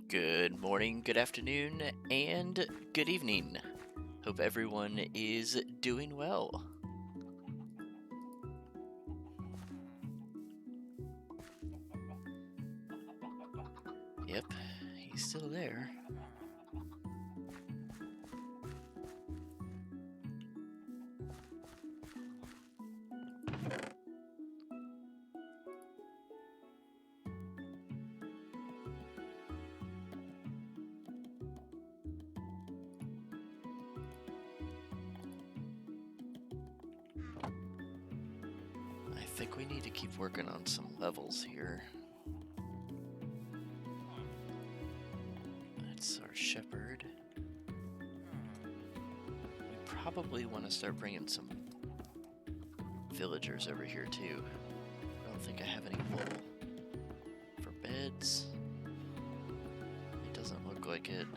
Good morning, good afternoon, and good evening. Hope everyone is doing well. Yep, he's still there. I think we need to keep working on some levels here. That's our shepherd. We probably want to start bringing some villagers over here too. I don't think I have any wool for beds. It doesn't look like it.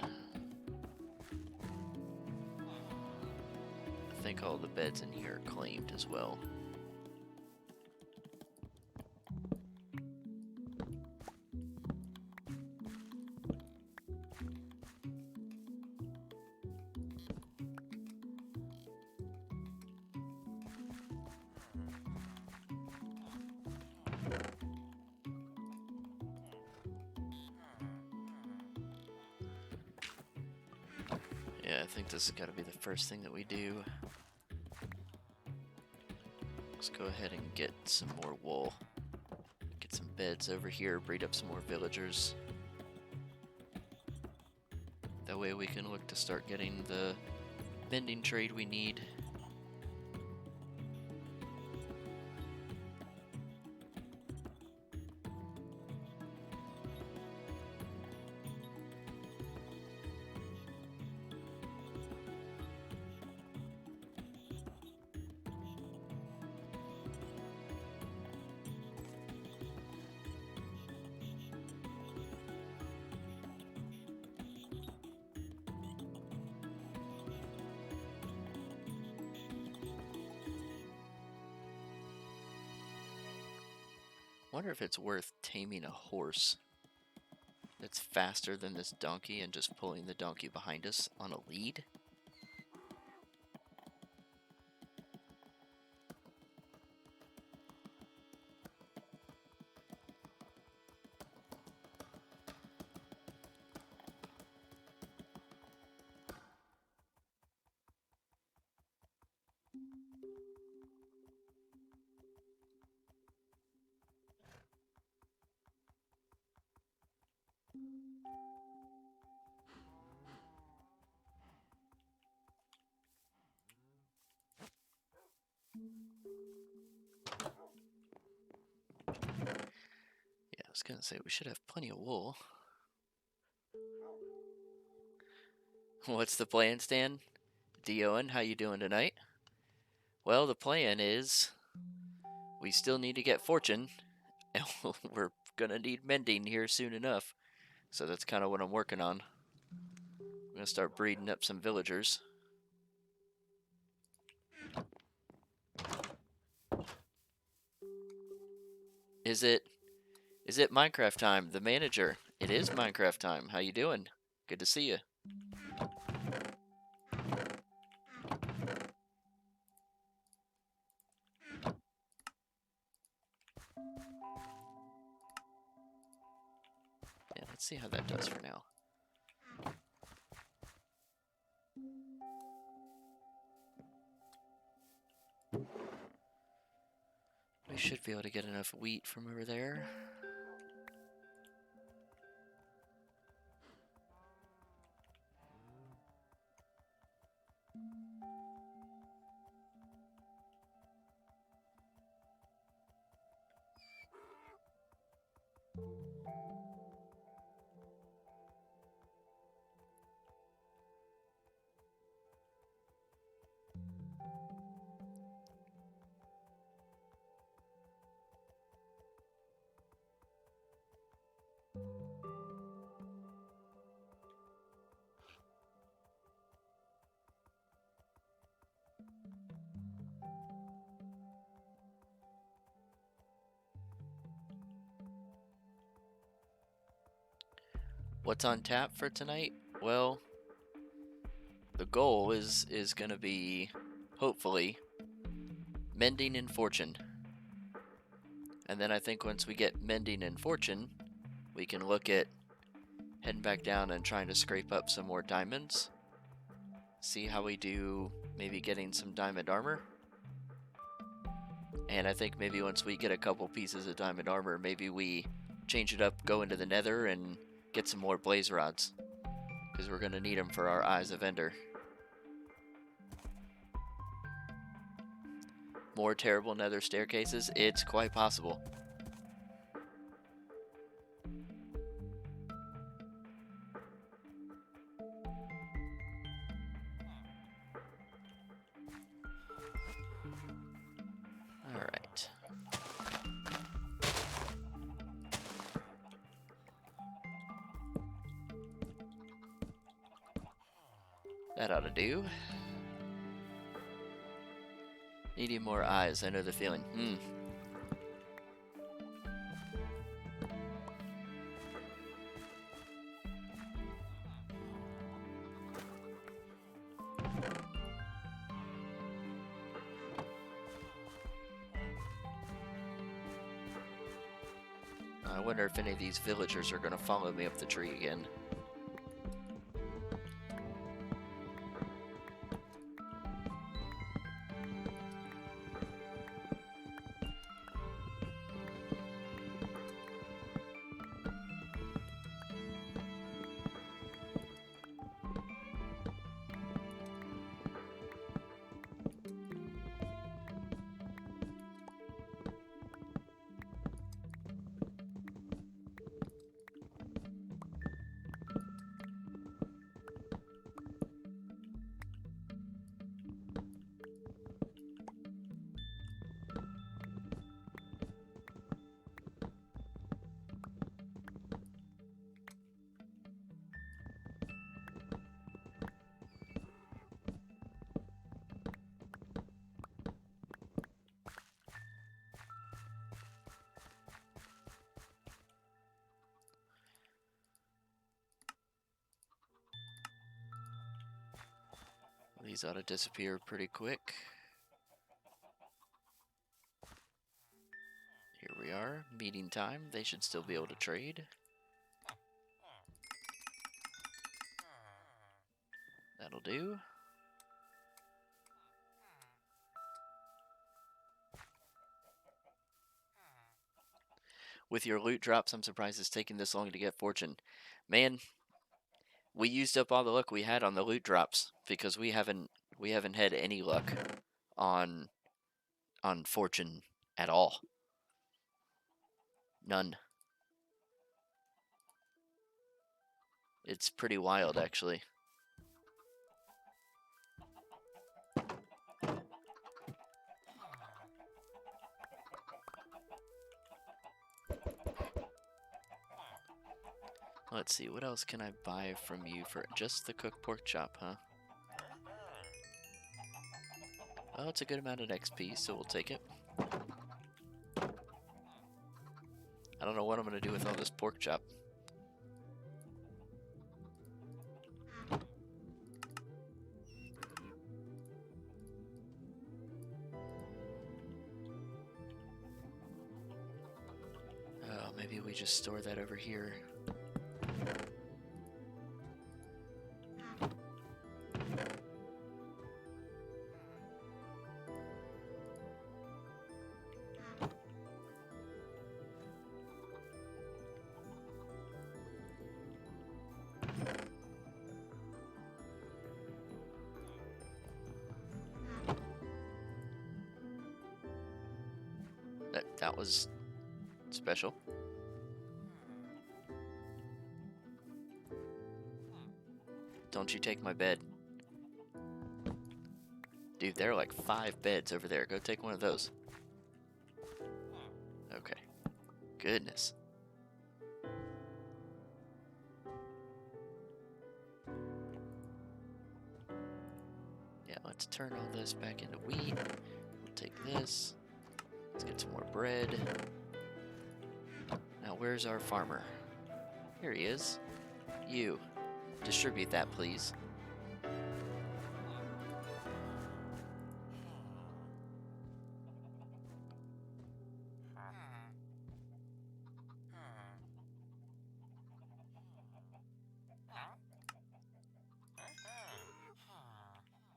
I think all the beds in here are claimed as well. Yeah, I think this has got to be the first thing that we do. Let's go ahead and get some more wool. Get some beds over here, breed up some more villagers. That way we can look to start getting the mending trade we need. Wonder if it's worth taming a horse that's faster than this donkey and just pulling the donkey behind us on a lead. Yeah, I was gonna say we should have plenty of wool. What's the plan, Stan? Owen, how you doing tonight? Well, the plan is we still need to get fortune, and we're gonna need mending here soon enough. So that's kind of what I'm working on. I'm gonna start breeding up some villagers. Is it Minecraft time? The manager. It is Minecraft time. How you doing? Good to see you. Yeah, let's see how that does for now. We should be able to get enough wheat from over there. What's on tap for tonight? Well, the goal is going to be, hopefully, mending and fortune. And then I think once we get mending and fortune, we can look at heading back down and trying to scrape up some more diamonds. See how we do maybe getting some diamond armor. And I think maybe once we get a couple pieces of diamond armor, maybe we change it up, go into the nether, and get some more blaze rods. Because we're going to need them for our Eyes of Ender. More terrible nether staircases? It's quite possible. Alright. That ought to do. Needing more eyes, I know the feeling. I wonder if any of these villagers are going to follow me up the tree again. These ought to disappear pretty quick. Here we are, meeting time. They should still be able to trade. That'll do. With your loot drops, I'm surprised it's taking this long to get fortune. Man, we used up all the luck we had on the loot drops because we haven't had any luck on fortune at all. None. It's pretty wild, actually. Let's see, what else can I buy from you for just the cooked pork chop, huh? Oh, it's a good amount of XP, so we'll take it. I don't know what I'm going to do with all this pork chop. Oh, maybe we just store that over here. That was special. Don't you take my bed. Dude, there are like 5 beds over there. Go take one of those. Okay. Goodness. Yeah, let's turn all this back into wheat. We'll take this. Let's get some more bread. Now, where's our farmer? Here he is. You. Distribute that, please.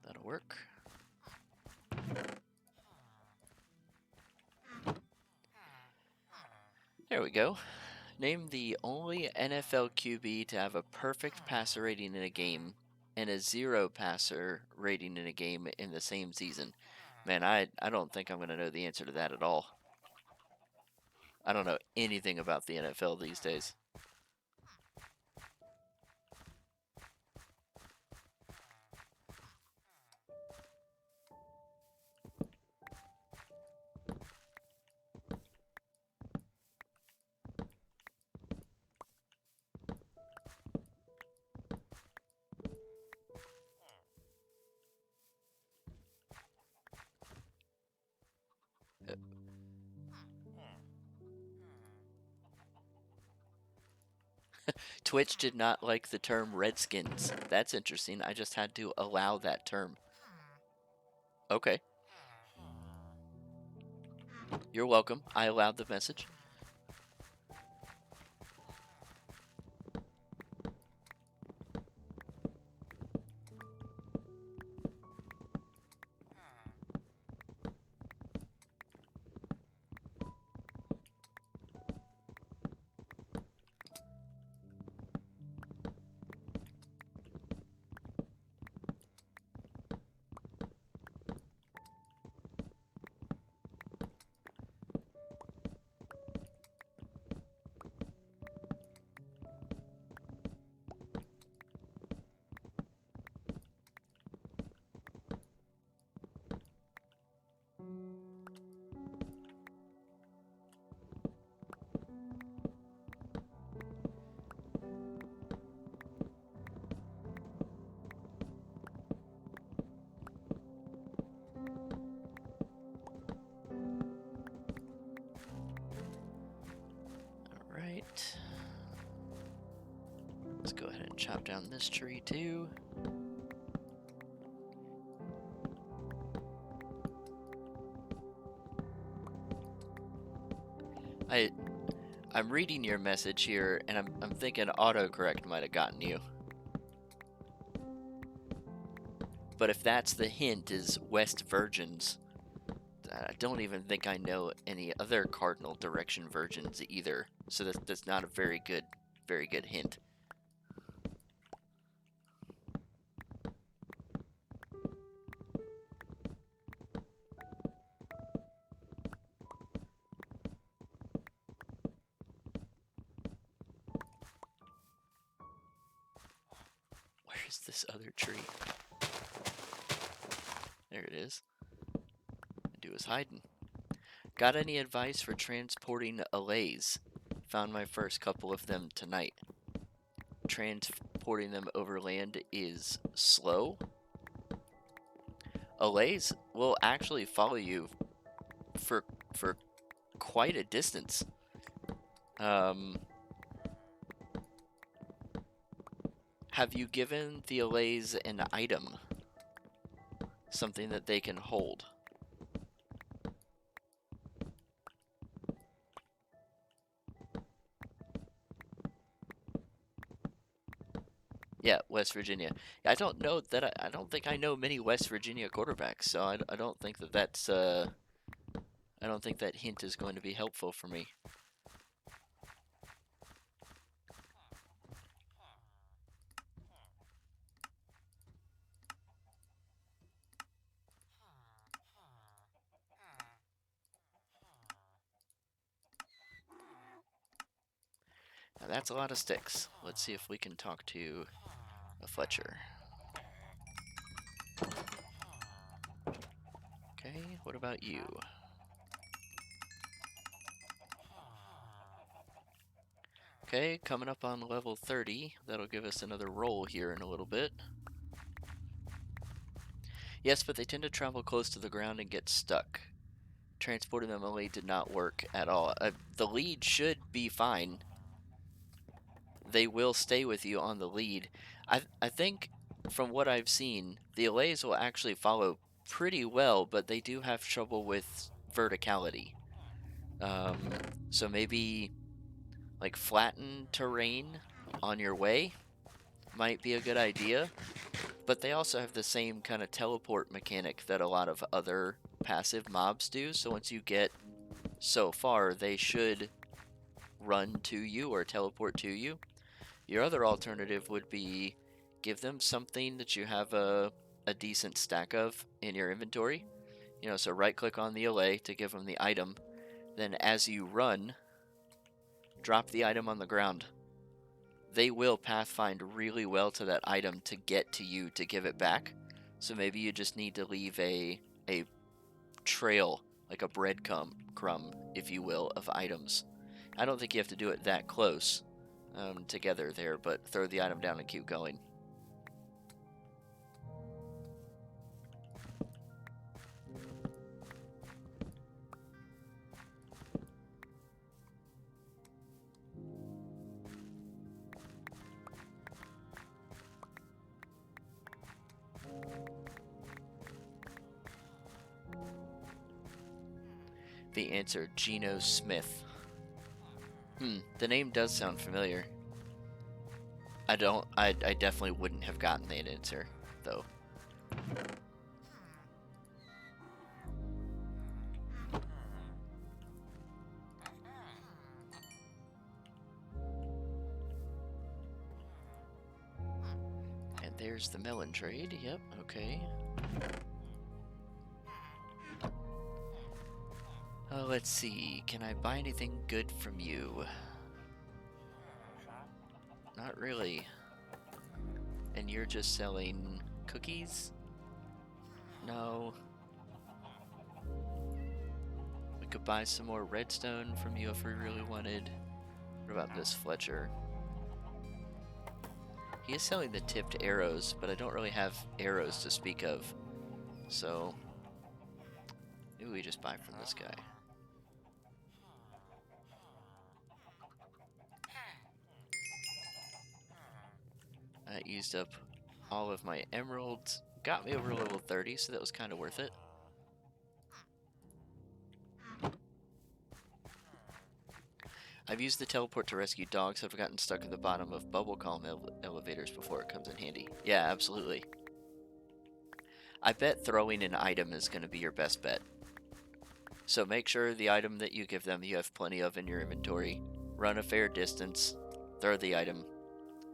That'll work. There we go. Name the only NFL QB to have a perfect passer rating in a game and a 0 passer rating in a game in the same season. Man, I don't think I'm going to know the answer to that at all. I don't know anything about the NFL these days. Twitch did not like the term Redskins. That's interesting. I just had to allow that term. Okay. You're welcome. I allowed the message. Alright. Let's go ahead and chop down this tree too. I'm reading your message here, and I'm thinking autocorrect might have gotten you. But if that's the hint, is West Virgins, I don't even think I know any other cardinal direction virgins either. So that's not a very good hint. Where's this other tree? There it is. Dude was hiding. Got any advice for transporting allays? Found my first couple of them tonight. Transporting them over land is slow. Allays will actually follow you for quite a distance. Have you given the allays an item? Something that they can hold? Yeah, West Virginia. I don't know that I don't think I know many West Virginia quarterbacks, so I don't think that's I don't think that hint is going to be helpful for me. Now that's a lot of sticks. Let's see if we can talk to a Fletcher. Okay, what about you? Okay, coming up on level 30. That'll give us another roll here in a little bit. Yes, but they tend to travel close to the ground and get stuck. Transporting them away did not work at all. The lead should be fine. they will stay with you on the lead. I think from what I've seen, the allays will actually follow pretty well, but they do have trouble with verticality. So maybe like flattened terrain on your way might be a good idea. But they also have the same kind of teleport mechanic that a lot of other passive mobs do. So once you get so far, they should run to you or teleport to you. Your other alternative would be give them something that you have a decent stack of in your inventory. You know, so right click on the allay to give them the item. Then as you run, drop the item on the ground. They will pathfind really well to that item to get to you to give it back. So maybe you just need to leave a trail, like a breadcrumb, if you will, of items. I don't think you have to do it that close together there, but throw the item down and keep going. The answer, Geno Smith. The name does sound familiar. I definitely wouldn't have gotten that answer, though. And there's the melon trade. Yep, okay. Let's see. Can I buy anything good from you? Not really. And you're just selling cookies? No. We could buy some more redstone from you if we really wanted. What about this Fletcher? He is selling the tipped arrows, but I don't really have arrows to speak of. So, maybe we just buy from this guy. That used up all of my emeralds. Got me over level 30, so that was kind of worth it. I've used the teleport to rescue dogs. I've gotten stuck at the bottom of bubble column elevators before. It comes in handy. Yeah, absolutely. I bet throwing an item is going to be your best bet. So make sure the item that you give them you have plenty of in your inventory. Run a fair distance. Throw the item.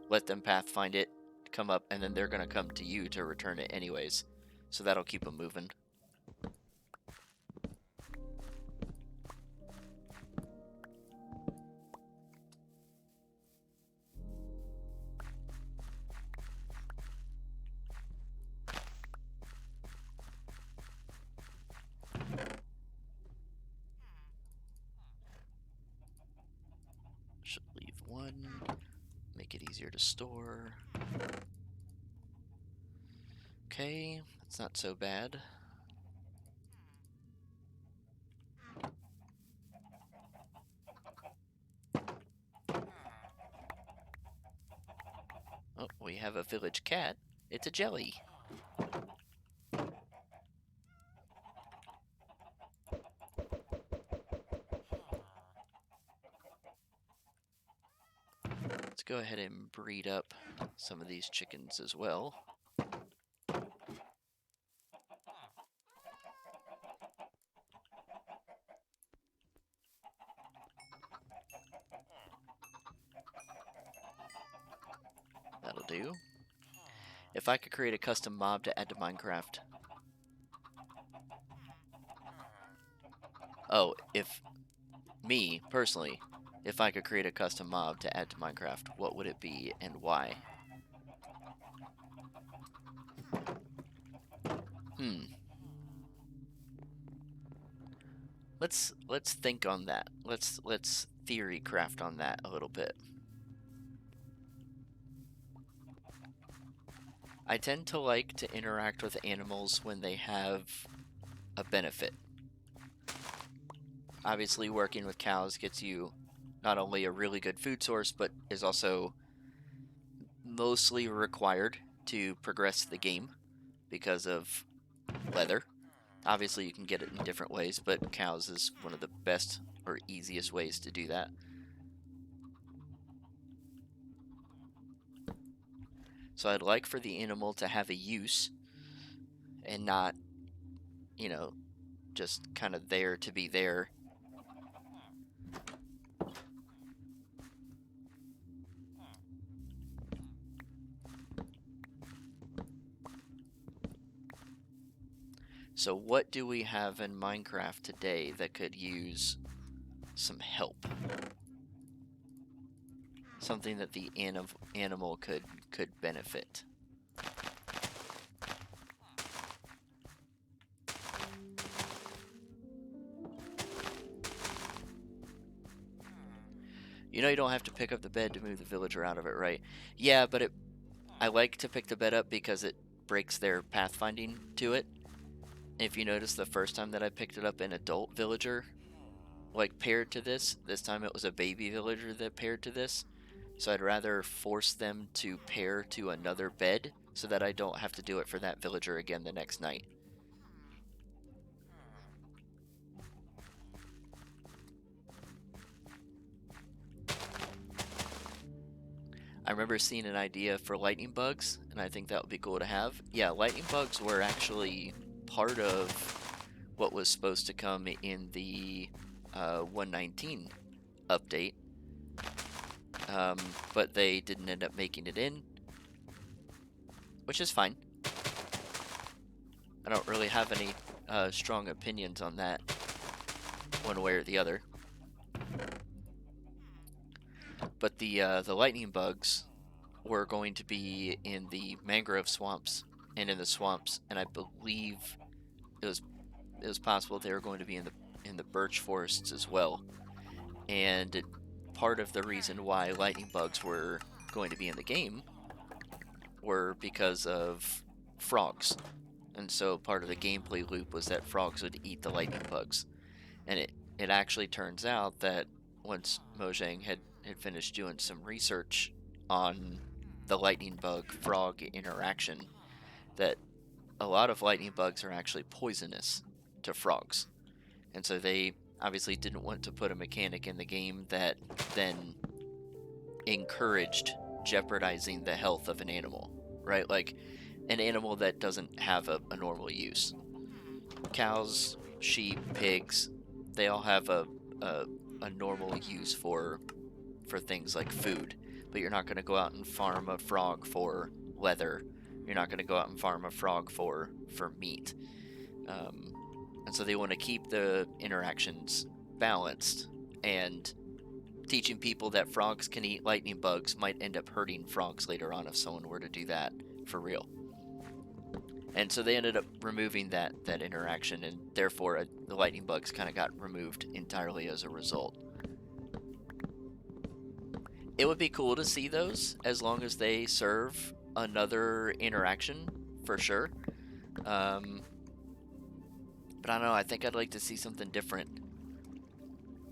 Let them pathfind it, come up, and then they're going to come to you to return it anyways. So that'll keep them moving. Should leave one. Make it easier to store. Okay, that's not so bad. Oh, we have a village cat. It's a jelly. Let's go ahead and breed up some of these chickens as well. That'll do. If I could create a custom mob to add to Minecraft. Oh, if me, personally, if I could create a custom mob to add to Minecraft, what would it be and why? Let's think on that. Let's theory craft on that a little bit. I tend to like to interact with animals when they have a benefit. Obviously, working with cows gets you not only a really good food source, but is also mostly required to progress the game because of leather. Obviously, you can get it in different ways, but cows is one of the best or easiest ways to do that. So I'd like for the animal to have a use and not, you know, just kind of there to be there. So what do we have in Minecraft today that could use some help? Something that the animal could benefit. You know you don't have to pick up the bed to move the villager out of it, right? Yeah, but I like to pick the bed up because it breaks their pathfinding to it. If you notice, the first time that I picked it up, an adult villager, like, paired to this time it was a baby villager that paired to this. So I'd rather force them to pair to another bed so that I don't have to do it for that villager again the next night. I remember seeing an idea for lightning bugs, and I think that would be cool to have. Yeah, lightning bugs were actually part of what was supposed to come in the 119 update, but they didn't end up making it in, which is fine. I don't really have any strong opinions on that one way or the other. But the lightning bugs were going to be in the mangrove swamps and in the swamps, and I believe it was possible they were going to be in the birch forests as well. And part of the reason why lightning bugs were going to be in the game were because of frogs. And so part of the gameplay loop was that frogs would eat the lightning bugs. And it actually turns out that once Mojang had finished doing some research on the lightning bug frog interaction, that a lot of lightning bugs are actually poisonous to frogs. And so they obviously didn't want to put a mechanic in the game that then encouraged jeopardizing the health of an animal, right? Like an animal that doesn't have a normal use. Cows, sheep, pigs, they all have a normal use for things like food, but you're not going to go out and farm a frog for leather. You're not going to go out and farm a frog for meat. And so they want to keep the interactions balanced, and teaching people that frogs can eat lightning bugs might end up hurting frogs later on if someone were to do that for real. And so they ended up removing that interaction, and therefore the lightning bugs kind of got removed entirely as a result. It would be cool to see those as long as they serve another interaction, for sure. But I don't know, I think I'd like to see something different.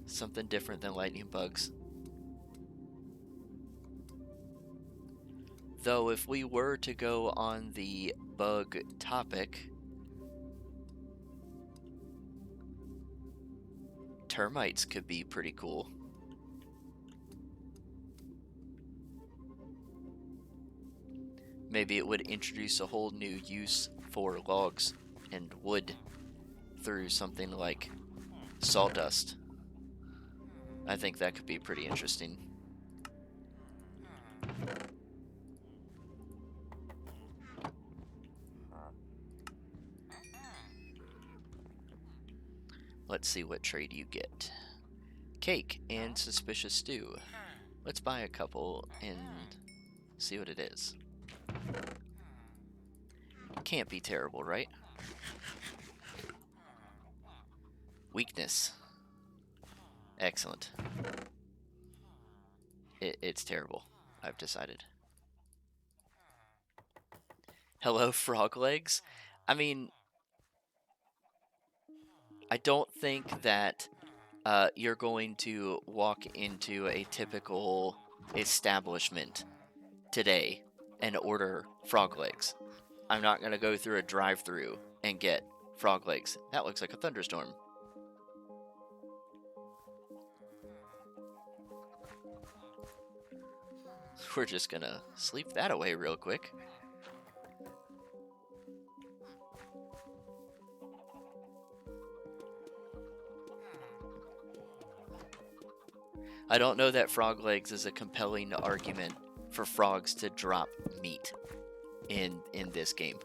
Something different than lightning bugs. Though if we were to go on the bug topic, termites could be pretty cool. Maybe it would introduce a whole new use for logs and wood through something like sawdust. I think that could be pretty interesting. Let's see what trade you get. Cake and suspicious stew. Let's buy a couple and see what it is. Can't be terrible, right? Weakness. Excellent. It's terrible, I've decided. Hello, frog legs? I mean, I don't think that you're going to walk into a typical establishment today and order frog legs. I'm not going to go through a drive-through and get frog legs. That looks like a thunderstorm. We're just going to sleep that away real quick. I don't know that frog legs is a compelling argument for frogs to drop meat in this game.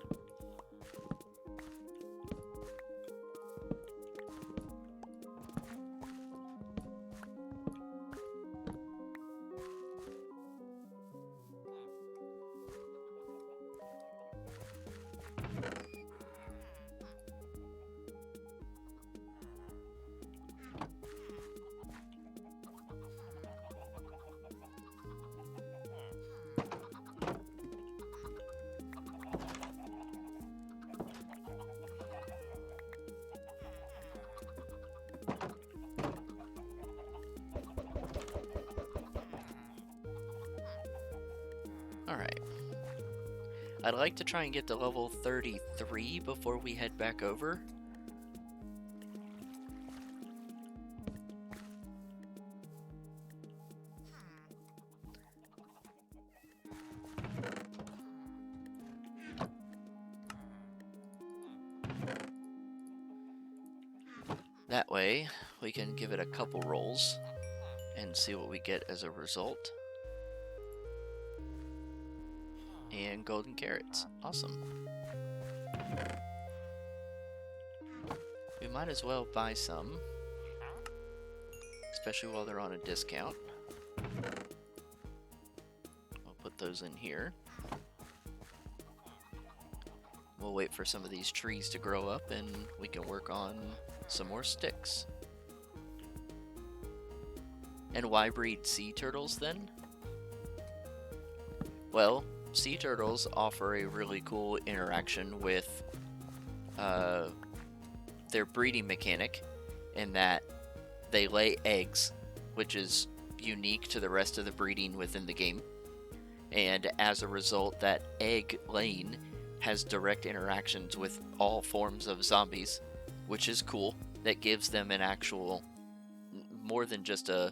Alright. I'd like to try and get to level 33 before we head back over. That way, we can give it a couple rolls and see what we get as a result. And golden carrots. Awesome. We might as well buy some, especially while they're on a discount. I'll put those in here. We'll wait for some of these trees to grow up and we can work on some more sticks. And why breed sea turtles then? Well, sea turtles offer a really cool interaction with their breeding mechanic in that they lay eggs, which is unique to the rest of the breeding within the game. And as a result, that egg laying has direct interactions with all forms of zombies, which is cool. That gives them an actual, more than just a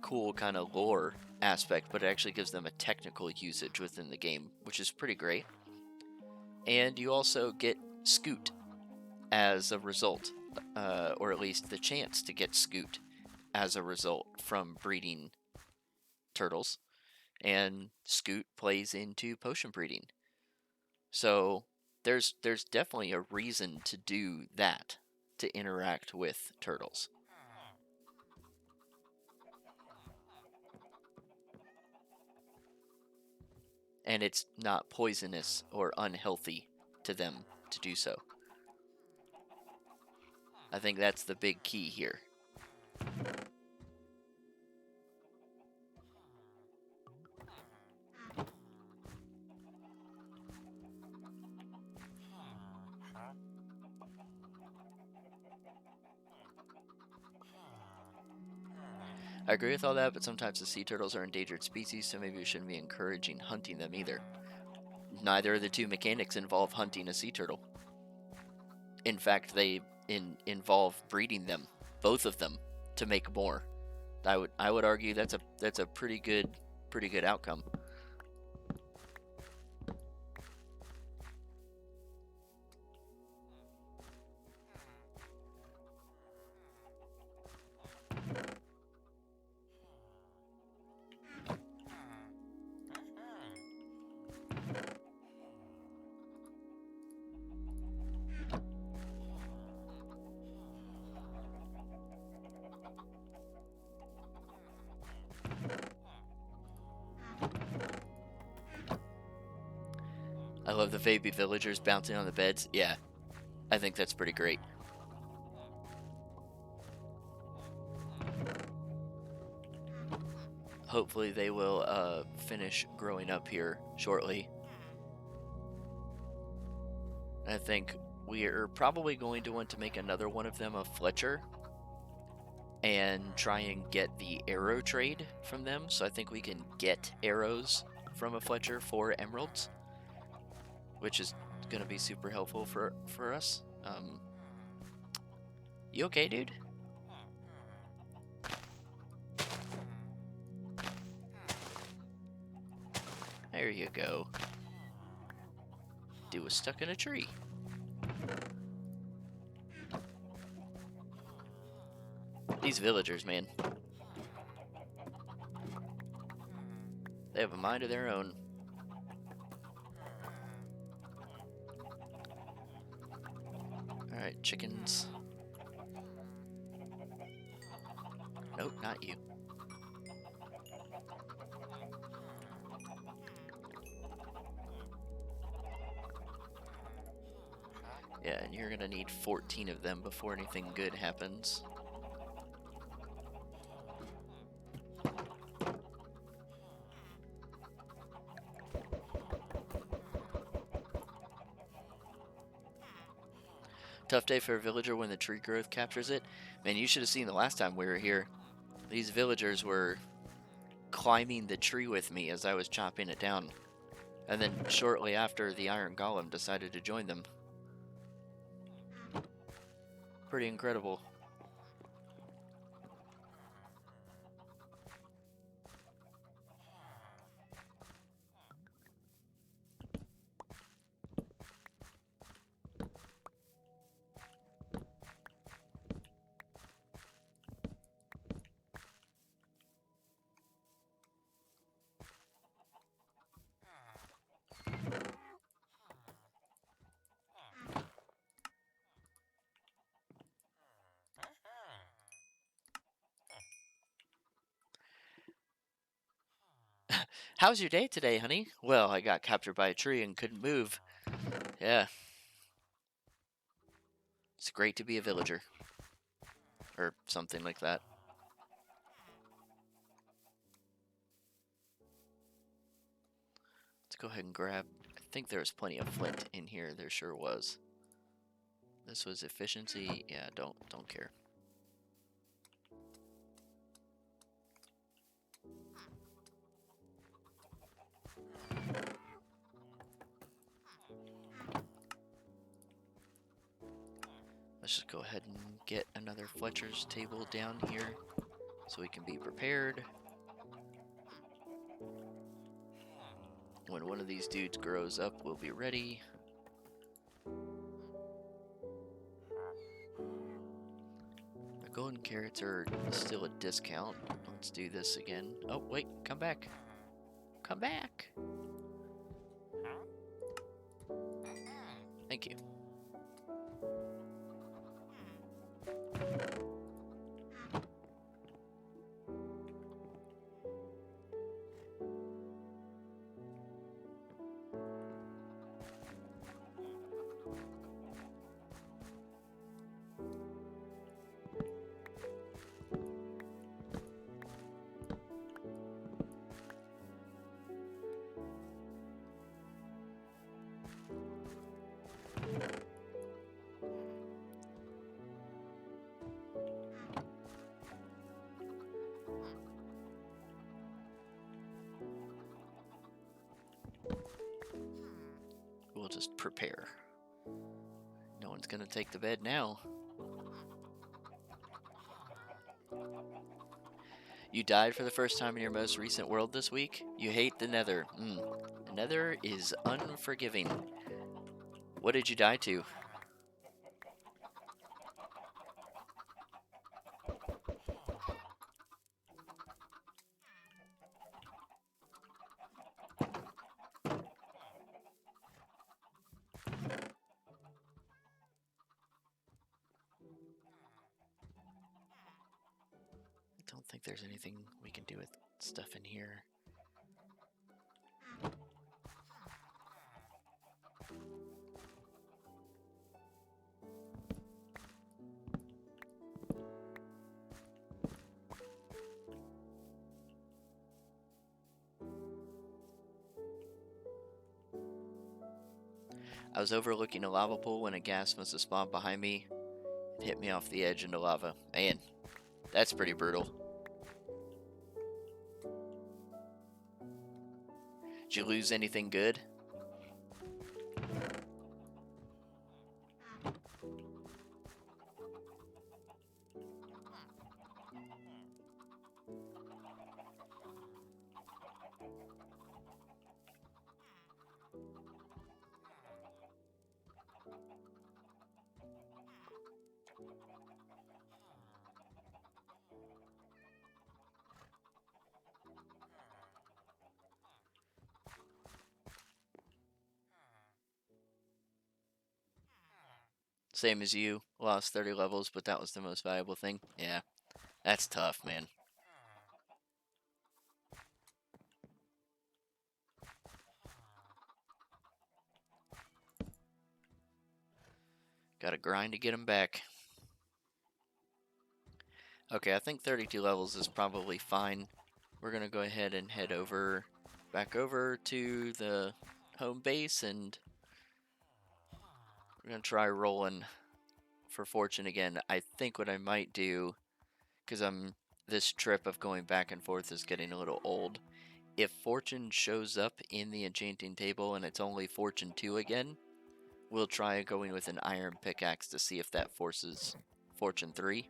cool kind of lore aspect, but it actually gives them a technical usage within the game, which is pretty great. And you also get Scoot as a result, or at least the chance to get Scoot as a result from breeding turtles. And Scoot plays into potion breeding. So there's definitely a reason to do that, to interact with turtles. And it's not poisonous or unhealthy to them to do so. I think that's the big key here. I agree with all that, but sometimes the sea turtles are endangered species, so maybe we shouldn't be encouraging hunting them either. Neither of the two mechanics involve hunting a sea turtle. In fact, they involve breeding them, both of them, to make more. I would argue that's a pretty good outcome. I love the baby villagers bouncing on the beds. Yeah, I think that's pretty great. Hopefully they will finish growing up here shortly. I think we are probably going to want to make another one of them a Fletcher and try and get the arrow trade from them. So I think we can get arrows from a Fletcher for emeralds, which is going to be super helpful for us. You okay, dude? There you go. Dude was stuck in a tree. These villagers, man. They have a mind of their own. Alright, chickens. Nope, not you. Yeah, and you're gonna need 14 of them before anything good happens. Tough day for a villager when the tree growth captures it. Man, you should have seen the last time we were here. These villagers were climbing the tree with me as I was chopping it down. And then shortly after, the iron golem decided to join them. Pretty incredible. How's your day today, honey? Well, I got captured by a tree and couldn't move. Yeah. It's great to be a villager. Or something like that. Let's go ahead and grab... I think there was plenty of flint in here. There sure was. This was efficiency. Yeah, don't care. Let's just go ahead and get another Fletcher's table down here so we can be prepared. When one of these dudes grows up, we'll be ready. The golden carrots are still a discount. Let's do this again. Oh, wait, come back. Come back. Thank you. We'll just prepare. No one's gonna take the bed now. You died for the first time in your most recent world this week? You hate the Nether. The Nether is unforgiving. What did you die to? I don't think there's anything we can do with stuff in here. I was overlooking a lava pool when a gas must have spawned behind me. It hit me off the edge into lava. Man, that's pretty brutal. Did you lose anything good? Same as you, lost 30 levels, but that was the most valuable thing. Yeah, that's tough, man. Gotta grind to get them back. Okay, I think 32 levels is probably fine. We're gonna go ahead and head over, back over to the home base, and we're gonna try rolling for fortune again. I think what I might do, because this trip of going back and forth is getting a little old. If fortune shows up in the enchanting table and it's only fortune 2 again, we'll try going with an iron pickaxe to see if that forces fortune 3.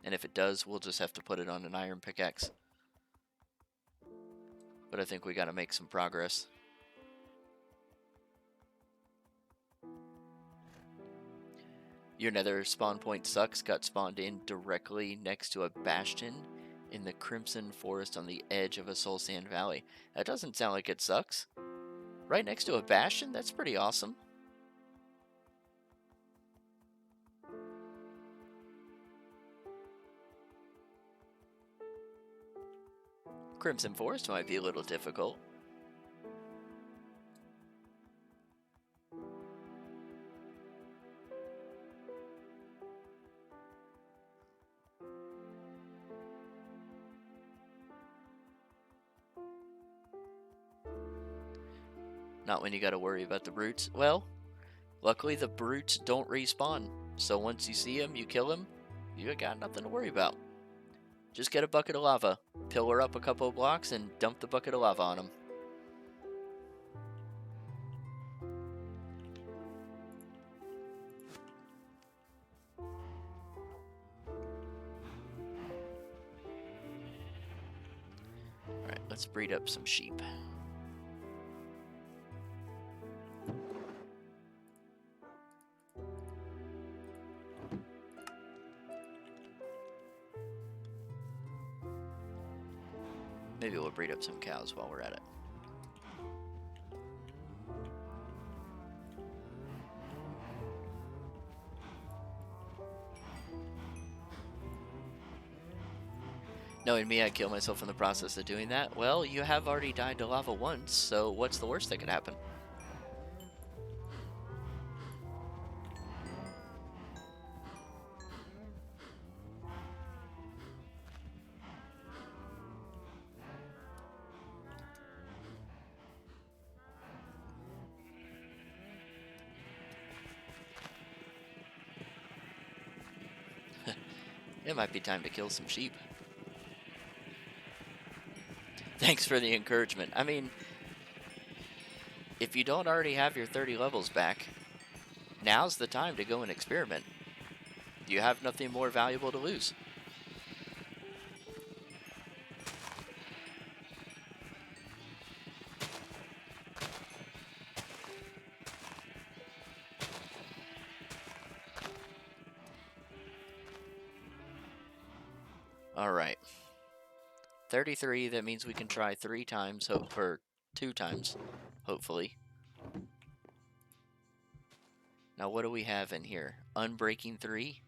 And if it does, we'll just have to put it on an iron pickaxe. But I think we gotta make some progress. Your nether spawn point sucks. Got spawned in directly next to a bastion in the Crimson Forest on the edge of a Soul Sand Valley. That doesn't sound like it sucks. Right next to a bastion? That's pretty awesome. Crimson Forest might be a little difficult. Not when you gotta worry about the brutes. Well, luckily the brutes don't respawn. So once you see them, you kill them, you got nothing to worry about. Just get a bucket of lava, pillar up a couple of blocks, and dump the bucket of lava on them. Alright, let's breed up some sheep. Maybe we'll breed up some cows while we're at it. Knowing me, I'd kill myself in the process of doing that. Well, you have already died to lava once, so what's the worst that could happen? It might be time to kill some sheep. Thanks for the encouragement. I mean, if you don't already have your 30 levels back, now's the time to go and experiment. You have nothing more valuable to lose. Alright. 33, that means we can try 3 times, or 2 times, hopefully. Now what do we have in here? Unbreaking 3?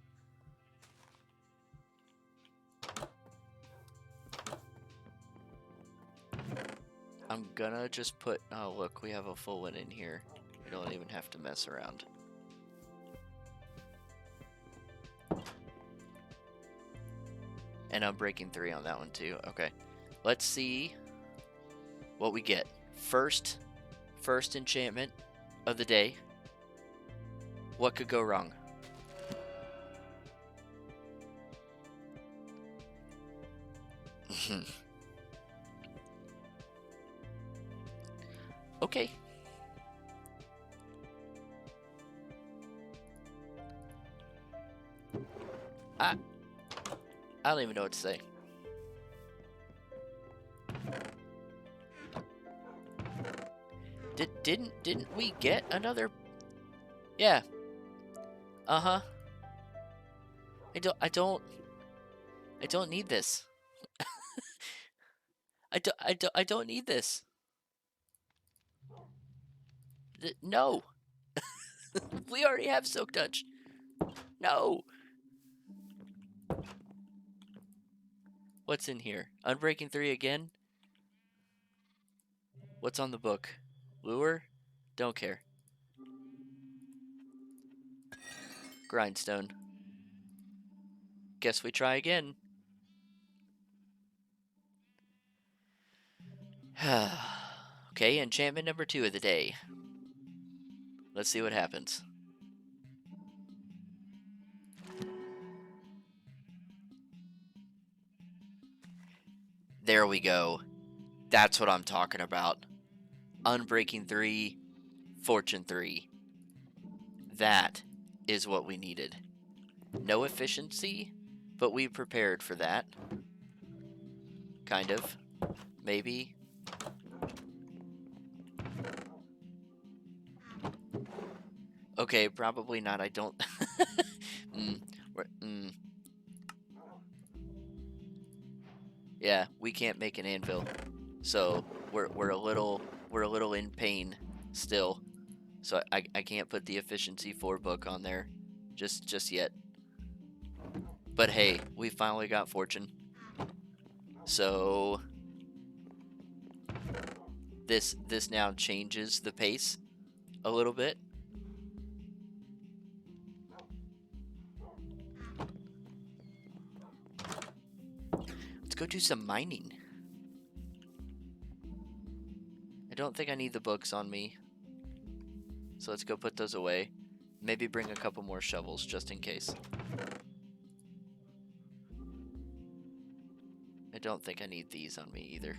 I'm gonna just put... Oh, look, we have a full one in here. We don't even have to mess around. And Unbreaking 3 on that one too. Okay. Let's see what we get. First enchantment of the day. What could go wrong? Okay. I don't even know what to say. Didn't we get another? Yeah. Uh-huh. I don't need this. I don't need this. No. We already have Silk Touch. No. What's in here? Unbreaking 3 again? What's on the book? Lure? Don't care. Grindstone. Guess we try again. Okay, enchantment number 2 of the day. Let's see what happens. There we go. That's what I'm talking about. Unbreaking 3, Fortune 3. That is what we needed. No efficiency, but we prepared for that. Kind of. Maybe. Okay, probably not. I don't... Yeah, we can't make an anvil. So, we're a little in pain still. So I can't put the efficiency 4 book on there just yet. But hey, we finally got fortune. So this now changes the pace a little bit. Let's go do some mining. I don't think I need the books on me. So let's go put those away. Maybe bring a couple more shovels just in case. I don't think I need these on me either.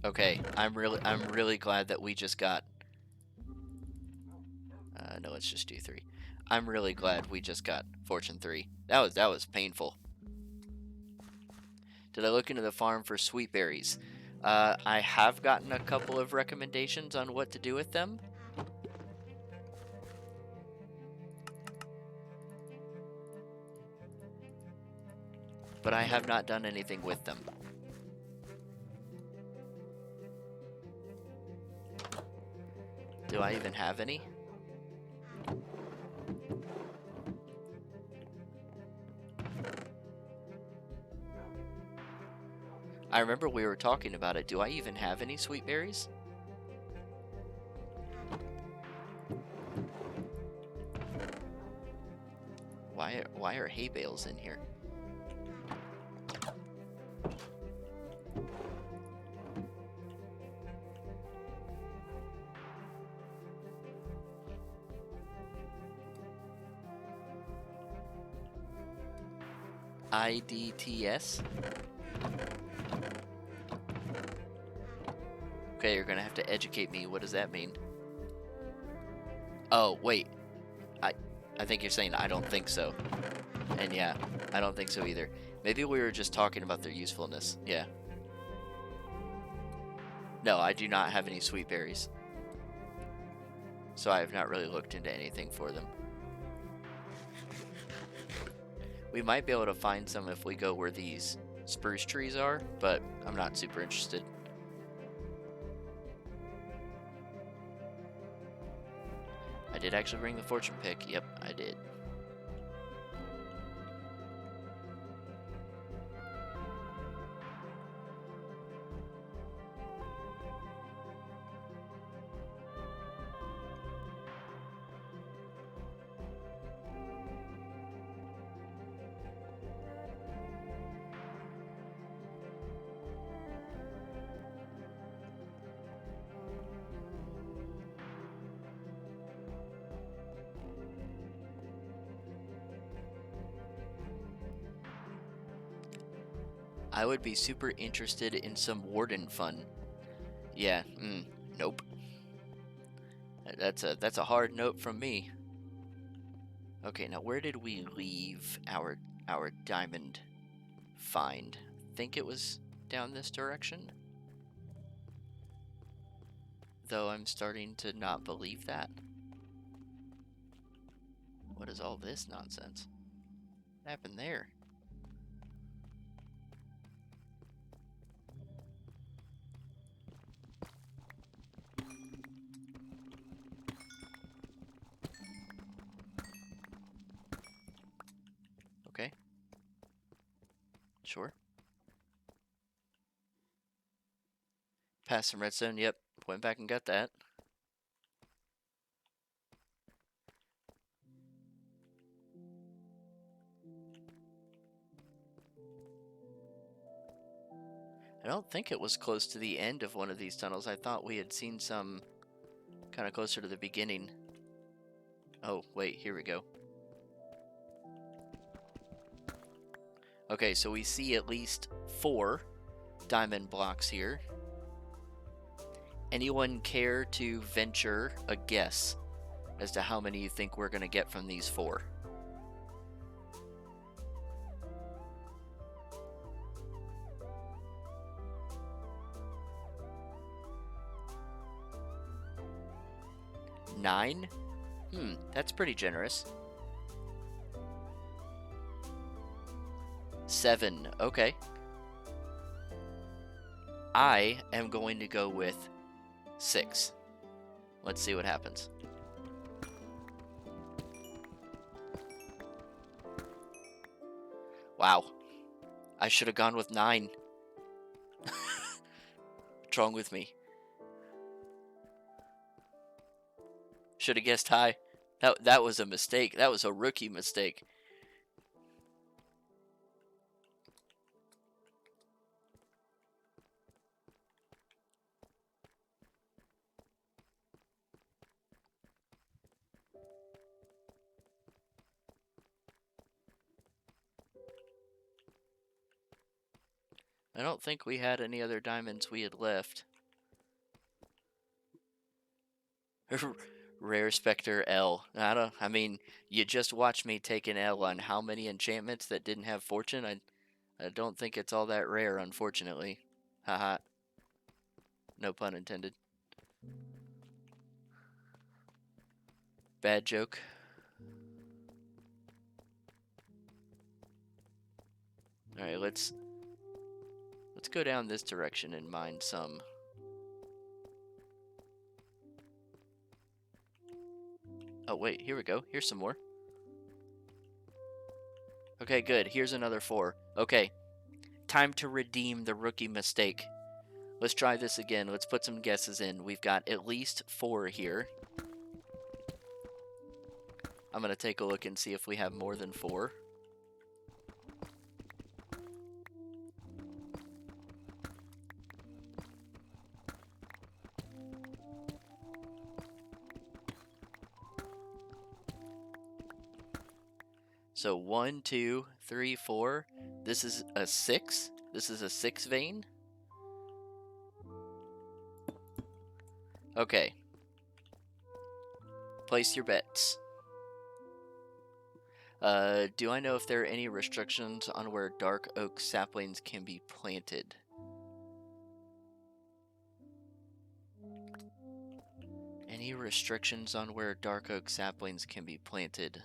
Okay, I'm really glad that we just got... no, let's just do 3. I'm really glad we just got Fortune 3. That was painful. Did I look into the farm for sweet berries? I have gotten a couple of recommendations on what to do with them. But I have not done anything with them. Do I even have any? I remember we were talking about it. Do I even have any sweet berries? Why are hay bales in here? IDTS? Okay, you're gonna have to educate me. What does that mean? Oh, wait. I think you're saying I don't think so. And yeah, I don't think so either. Maybe we were just talking about their usefulness. Yeah. No, I do not have any sweet berries. So I have not really looked into anything for them. We might be able to find some if we go where these spruce trees are, but I'm not super interested. I did actually bring the fortune pick. Yep, I did. I would be super interested in some warden fun. Yeah, nope. That's a hard note from me. Okay, now where did we leave our diamond find? Think it was down this direction? Though I'm starting to not believe that. What is all this nonsense? What happened there? Okay. Sure. Passed some redstone, yep. Went back and got that. I don't think it was close to the end of one of these tunnels. I thought we had seen some kind of closer to the beginning. Oh, wait, here we go. Okay, so we see at least 4 diamond blocks here. Anyone care to venture a guess as to how many you think we're going to get from these 4? Nine? That's pretty generous. 7, okay. I am going to go with 6. Let's see what happens. Wow. I should have gone with 9. What's wrong with me? Should have guessed high. That was a mistake. That was a rookie mistake. I don't think we had any other diamonds we had left. Rare Spectre L. I mean, you just watched me take an L on how many enchantments that didn't have fortune. I don't think it's all that rare, unfortunately. Haha. No pun intended. Bad joke. Alright, let's go down this direction and mine some. Oh wait, here we go. Here's some more. Okay, good. Here's another 4. Okay. Time to redeem the rookie mistake. Let's try this again. Let's put some guesses in. We've got at least 4 here. I'm going to take a look and see if we have more than 4. So 1, 2, 3, 4. This is a 6. This is a 6 vein. Okay. Place your bets. Do I know if there are any restrictions on where dark oak saplings can be planted? Any restrictions on where dark oak saplings can be planted?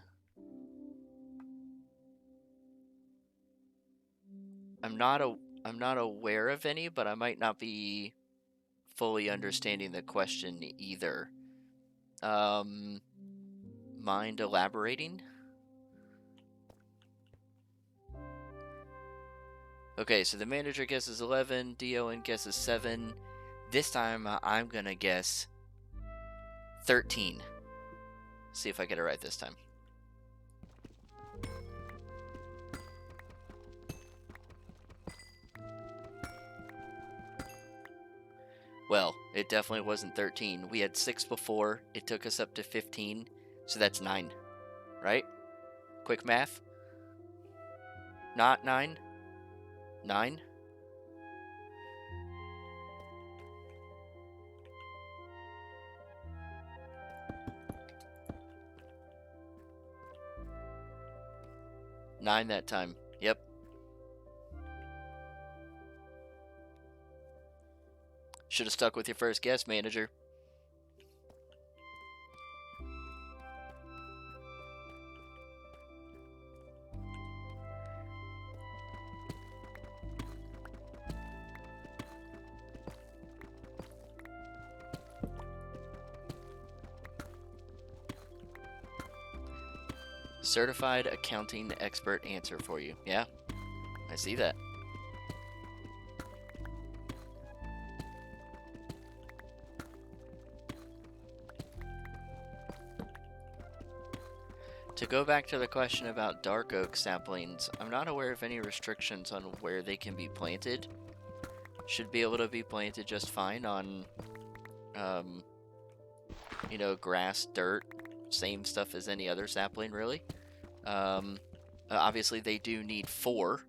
I'm not aware of any, but I might not be fully understanding the question either. Mind elaborating? Okay, so the manager guesses 11, DON guesses 7. This time I'm gonna guess 13. See if I get it right this time. Well, it definitely wasn't 13. We had 6 before. It took us up to 15. So that's 9. Right? Quick math. Not 9? 9? 9 that time. Yep. Should have stuck with your first guess, manager. Certified accounting expert answer for you. Yeah, I see that. To go back to the question about dark oak saplings, I'm not aware of any restrictions on where they can be planted. Should be able to be planted just fine on, you know, grass, dirt, same stuff as any other sapling, really. Obviously, they do need 4.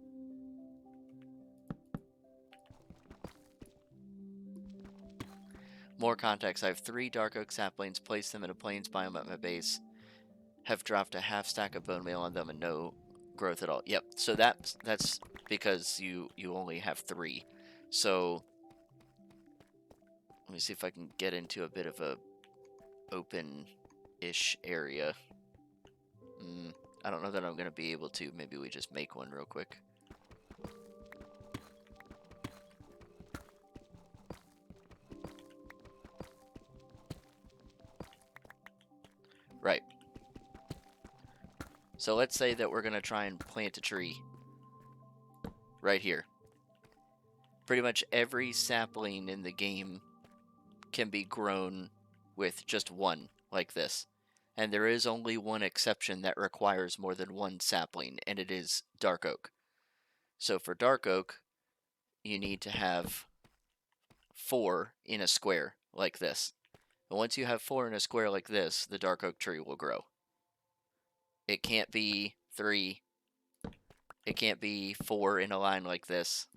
More context, I have 3 dark oak saplings, placed them in a plains biome at my base, have dropped a half stack of bone meal on them and no growth at all. Yep, so that's because you only have 3. So let me see if I can get into a bit of a open-ish area. I don't know that I'm going to be able to. Maybe we just make one real quick. Right. So let's say that we're going to try and plant a tree right here. Pretty much every sapling in the game can be grown with just 1, like this. And there is only one exception that requires more than 1 sapling, and it is dark oak. So for dark oak, you need to have 4 in a square like this. And once you have 4 in a square like this, the dark oak tree will grow. It can't be 3. It can't be 4 in a line like this.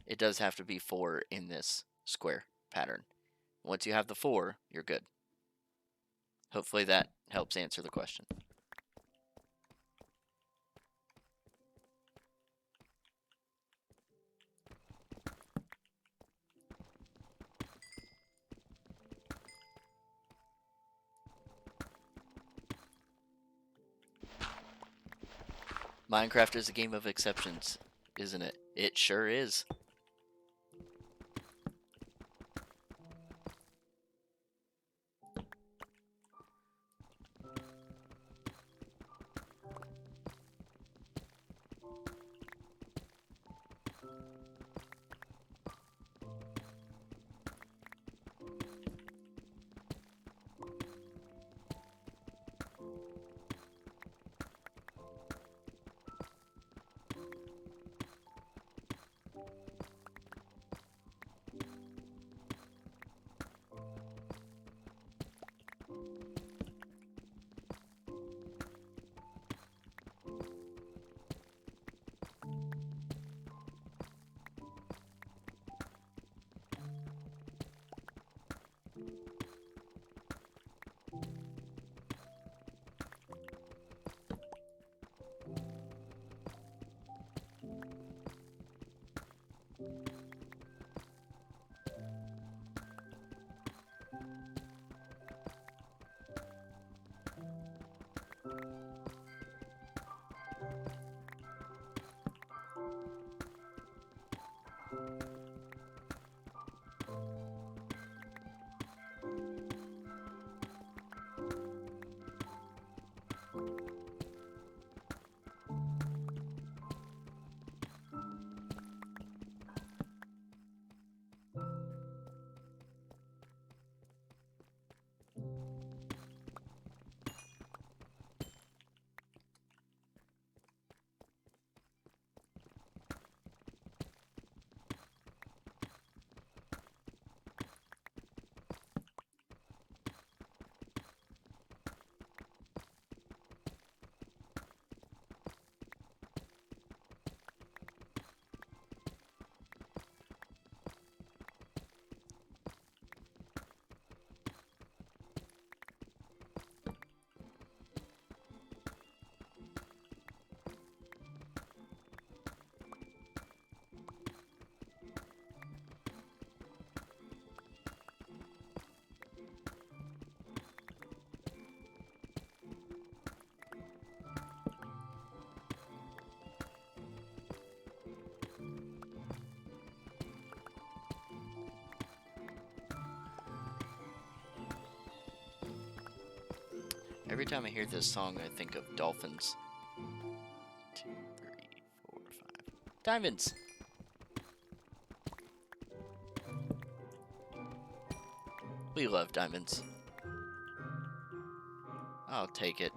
It does have to be 4 in this square pattern. Once you have the 4, you're good. Hopefully that helps answer the question. Minecraft is a game of exceptions, isn't it? It sure is. Every time I hear this song, I think of dolphins. 2, 3, 4, 5. Diamonds! We love diamonds. I'll take it.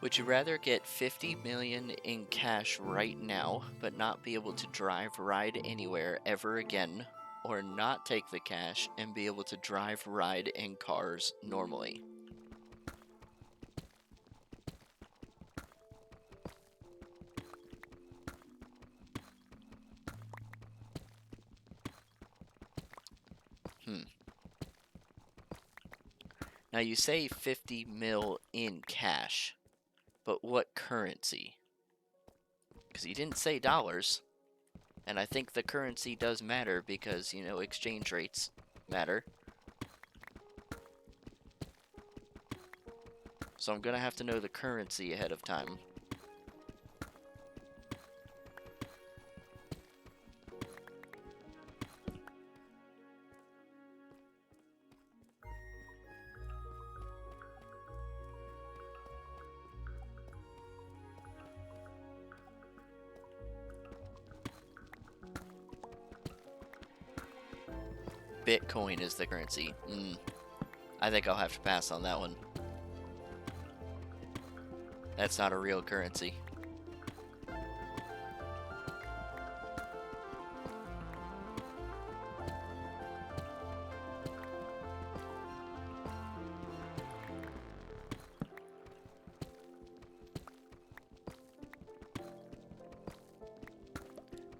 Would you rather get 50 million in cash right now, but not be able to drive, ride anywhere ever again, or not take the cash and be able to drive, ride in cars normally? Now you say 50 mil in cash, but what currency? Because you didn't say dollars, and I think the currency does matter because, you know, exchange rates matter. So I'm gonna have to know the currency ahead of time. Bitcoin is the currency. I think I'll have to pass on that one. That's not a real currency.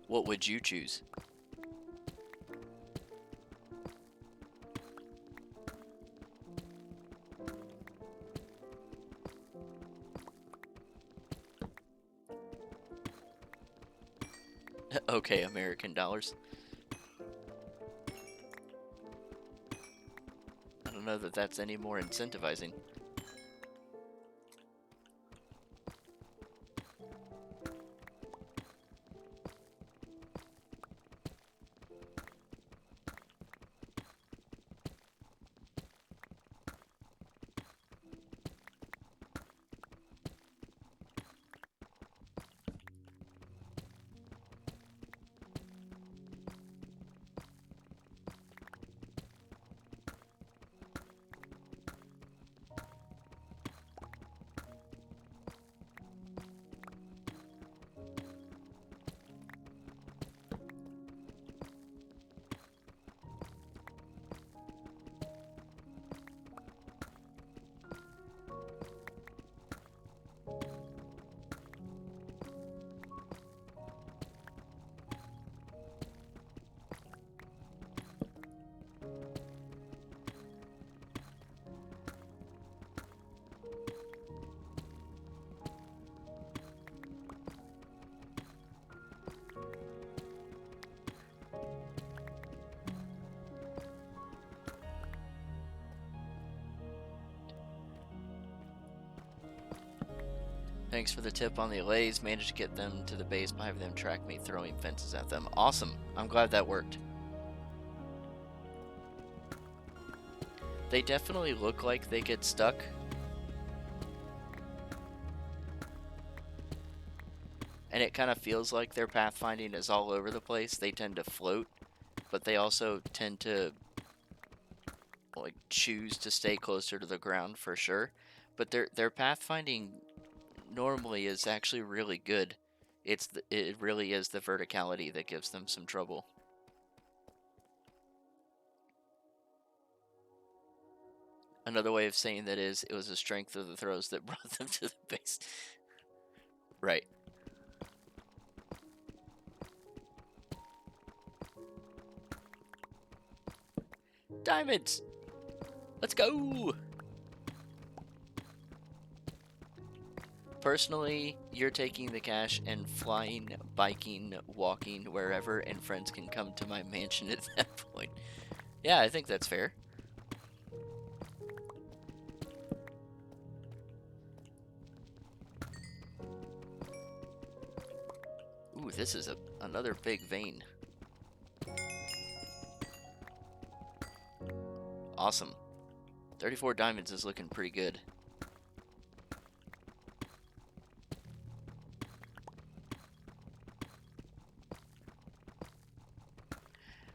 What would you choose? Okay, American dollars. I don't know that that's any more incentivizing. Thanks for the tip on the allays. Managed to get them to the base by having them track me throwing fences at them. Awesome. I'm glad that worked. They definitely look like they get stuck. And it kind of feels like their pathfinding is all over the place. They tend to float, but they also tend to like choose to stay closer to the ground for sure. But their pathfinding normally is actually really good. It really is the verticality that gives them some trouble. Another way of saying that is it was the strength of the throws that brought them to the base. Right. diamonds! Let's go! Personally, you're taking the cash and flying, biking, walking, wherever, and friends can come to my mansion at that point. Yeah, I think that's fair. Ooh, this is another big vein. Awesome. 34 diamonds is looking pretty good.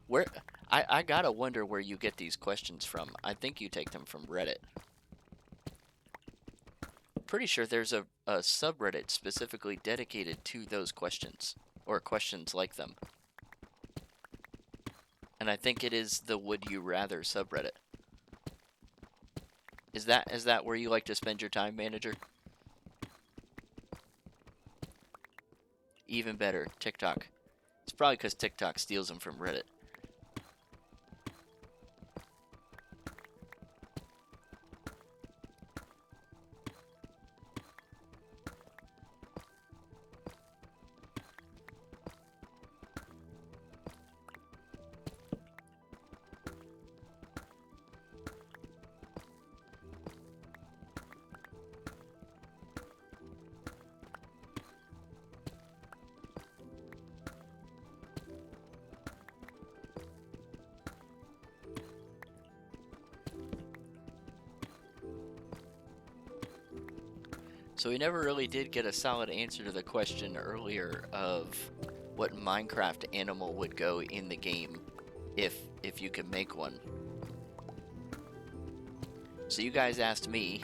Where I gotta wonder where you get these questions from. I think you take them from Reddit. Pretty sure there's a subreddit specifically dedicated to those questions, or questions like them. And I think it is the Would You Rather subreddit. Is that where you like to spend your time, manager? Even better, TikTok. It's probably because TikTok steals them from Reddit. So we never really did get a solid answer to the question earlier of what Minecraft animal would go in the game if you could make one. So you guys asked me,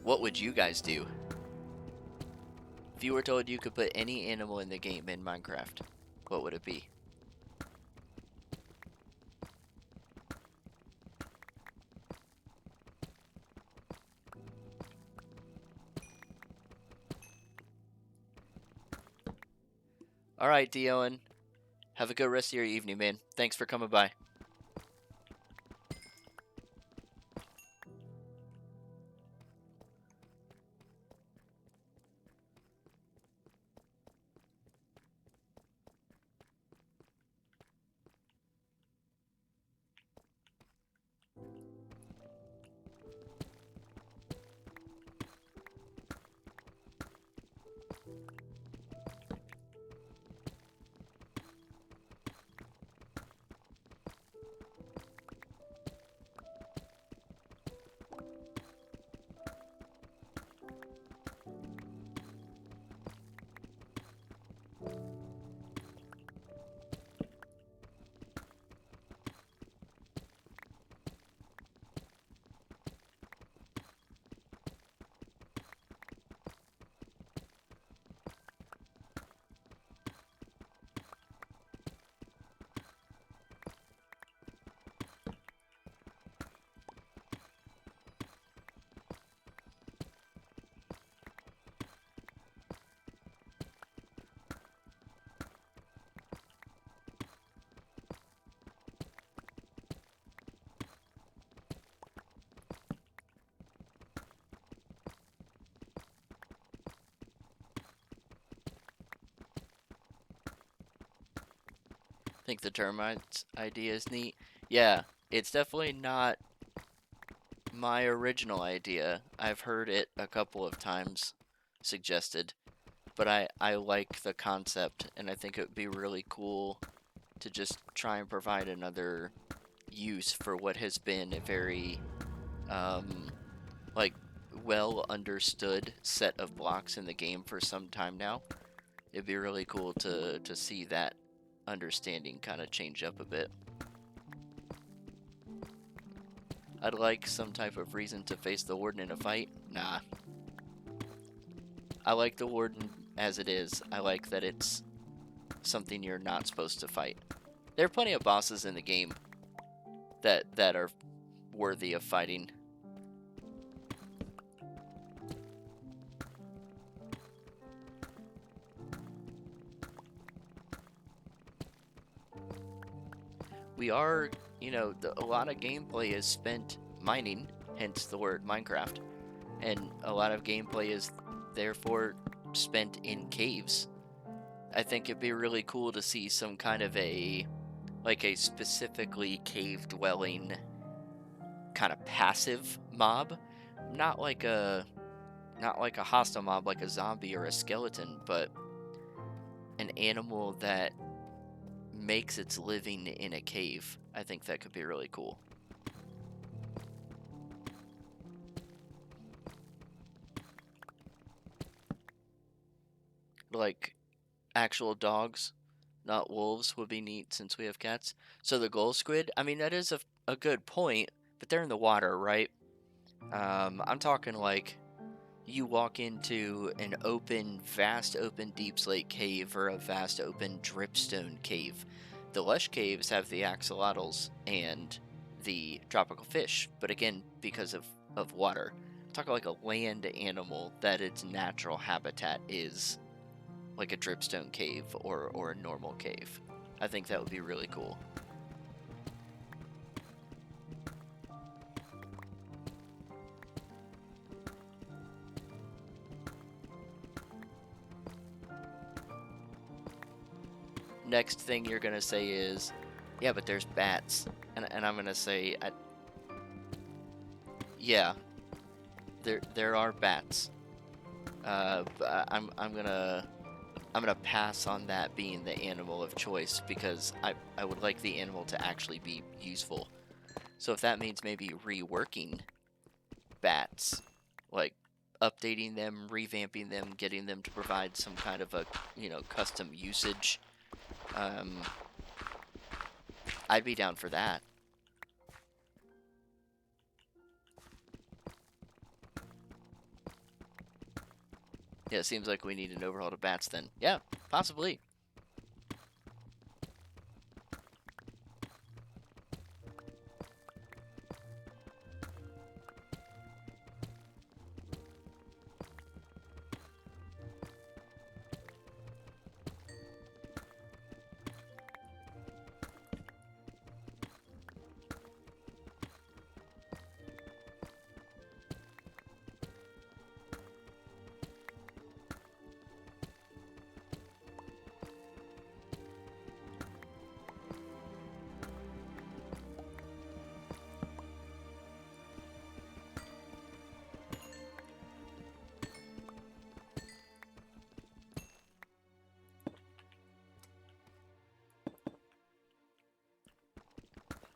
what would you guys do? If you were told you could put any animal in the game in Minecraft, what would it be? Alright, Dioen. Have a good rest of your evening, man. Thanks for coming by. Think the termites idea is neat. Yeah, it's definitely not my original idea. I've heard it a couple of times suggested, but I like the concept, and I think it would be really cool to just try and provide another use for what has been a very like well understood set of blocks in the game for some time now. It'd be really cool to see that understanding kind of change up a bit. I'd like some type of reason to face the warden in a fight. Nah. I like the warden as it is. I like that it's something you're not supposed to fight. There are plenty of bosses in the game that are worthy of fighting. We are you know, a lot of gameplay is spent mining, hence the word Minecraft, and a lot of gameplay is therefore spent in caves. I think it'd be really cool to see some kind of a specifically cave dwelling kind of passive mob, not like a hostile mob like a zombie or a skeleton, but an animal that makes its living in a cave. I think that could be really cool. Like actual dogs, not wolves, would be neat since we have cats. So the gold squid, I mean, that is a good point, but they're in the water, right? I'm talking like you walk into an open, vast open deep slate cave or a vast open dripstone cave. The lush caves have the axolotls and the tropical fish, but again, because of water. Talk like a land animal that its natural habitat is like a dripstone cave or a normal cave. I think that would be really cool. Next thing you're gonna say is, yeah, but there's bats, and I'm gonna say, yeah, there are bats. I'm gonna pass on that being the animal of choice because I would like the animal to actually be useful. So if that means maybe reworking bats, like updating them, revamping them, getting them to provide some kind of a custom usage, I'd be down for that. Yeah, it seems like we need an overhaul to bats then. Yeah, possibly.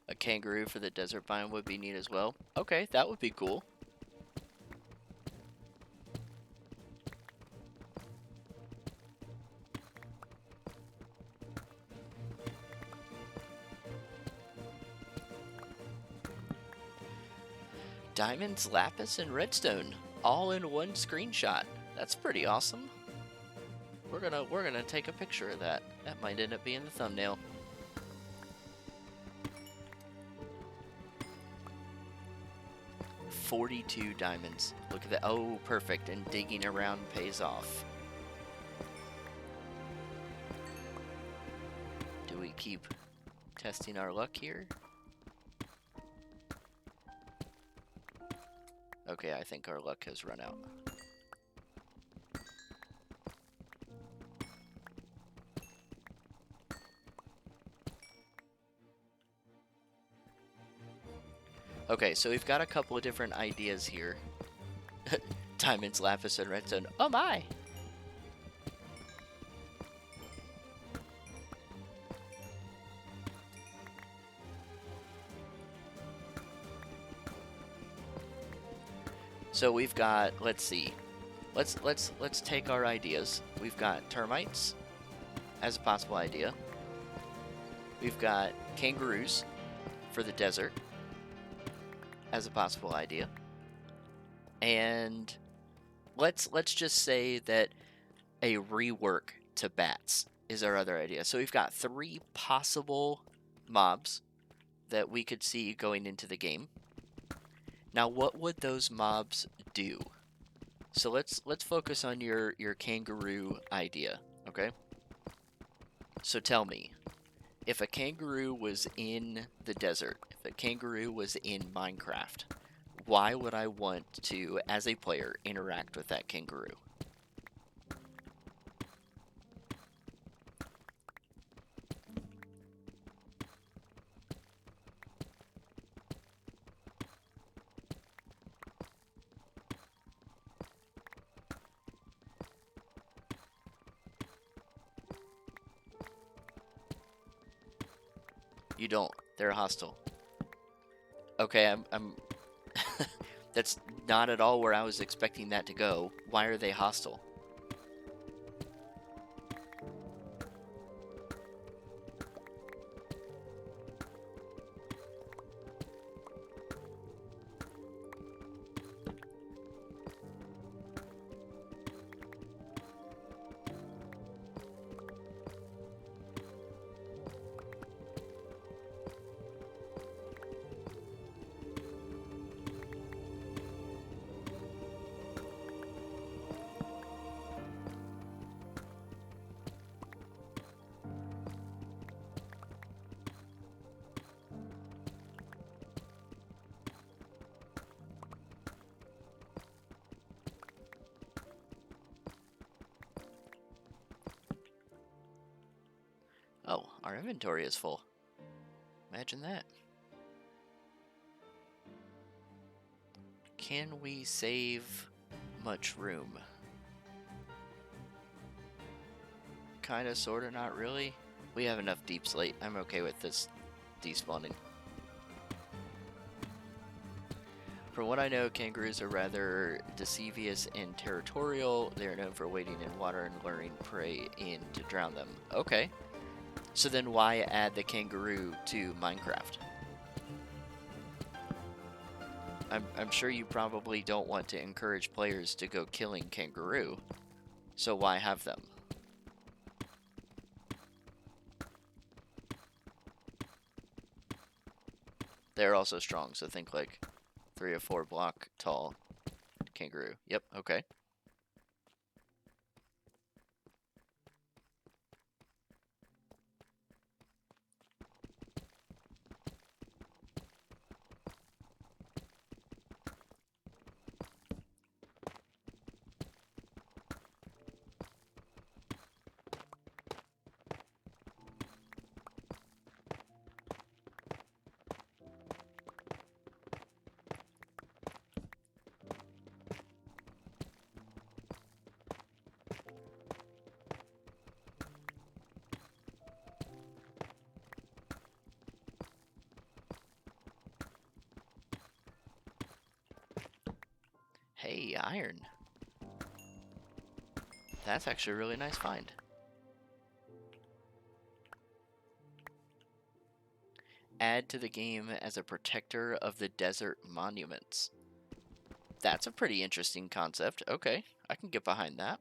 A kangaroo for the desert biome would be neat as well. Okay, that would be cool. Diamonds, lapis, and redstone, all in one screenshot. That's pretty awesome. We're gonna take a picture of that. That might end up being the thumbnail. $42 diamonds. Look at that. Oh, perfect. And digging around pays off. Do we keep testing our luck here? Okay, I think our luck has run out. Okay, so we've got a couple of different ideas here. Diamonds, lapis, and redstone. Oh my! So we've got, let's see. Let's take our ideas. We've got termites as a possible idea. We've got kangaroos for the desert as a possible idea. And let's just say that a rework to bats is our other idea. So we've got 3 possible mobs that we could see going into the game. Now, what would those mobs do? So let's focus on your kangaroo idea, okay? So tell me, if a kangaroo was in the desert, if a kangaroo was in Minecraft, why would I want to, as a player, interact with that kangaroo? You don't. They're hostile. Okay, I'm that's not at all where I was expecting that to go. Why are they hostile? Oh, our inventory is full. Imagine that. Can we save much room? Kinda, sorta, not really. We have enough deep slate. I'm okay with this despawning. From what I know, kangaroos are rather deceivious and territorial. They are known for wading in water and luring prey in to drown them. Okay. So then why add the kangaroo to Minecraft? I'm sure you probably don't want to encourage players to go killing kangaroo. So why have them? They're also strong, so think like 3 or 4 block tall kangaroo. Yep, okay. Hey, iron. That's actually a really nice find. Add to the game as a protector of the desert monuments. That's a pretty interesting concept. Okay, I can get behind that.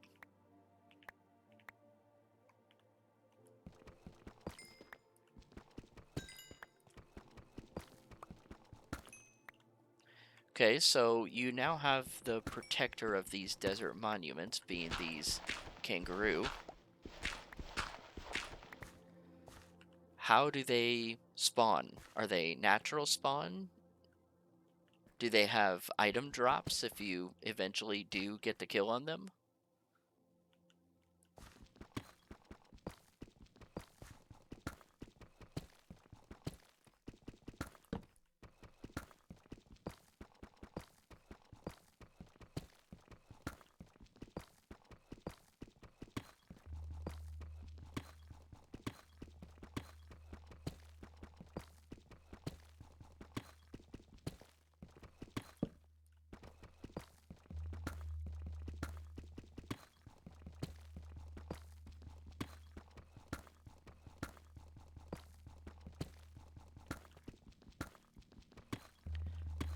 Okay, so you now have the protector of these desert monuments being these kangaroo. How do they spawn? Are they natural spawn? Do they have item drops if you eventually do get the kill on them?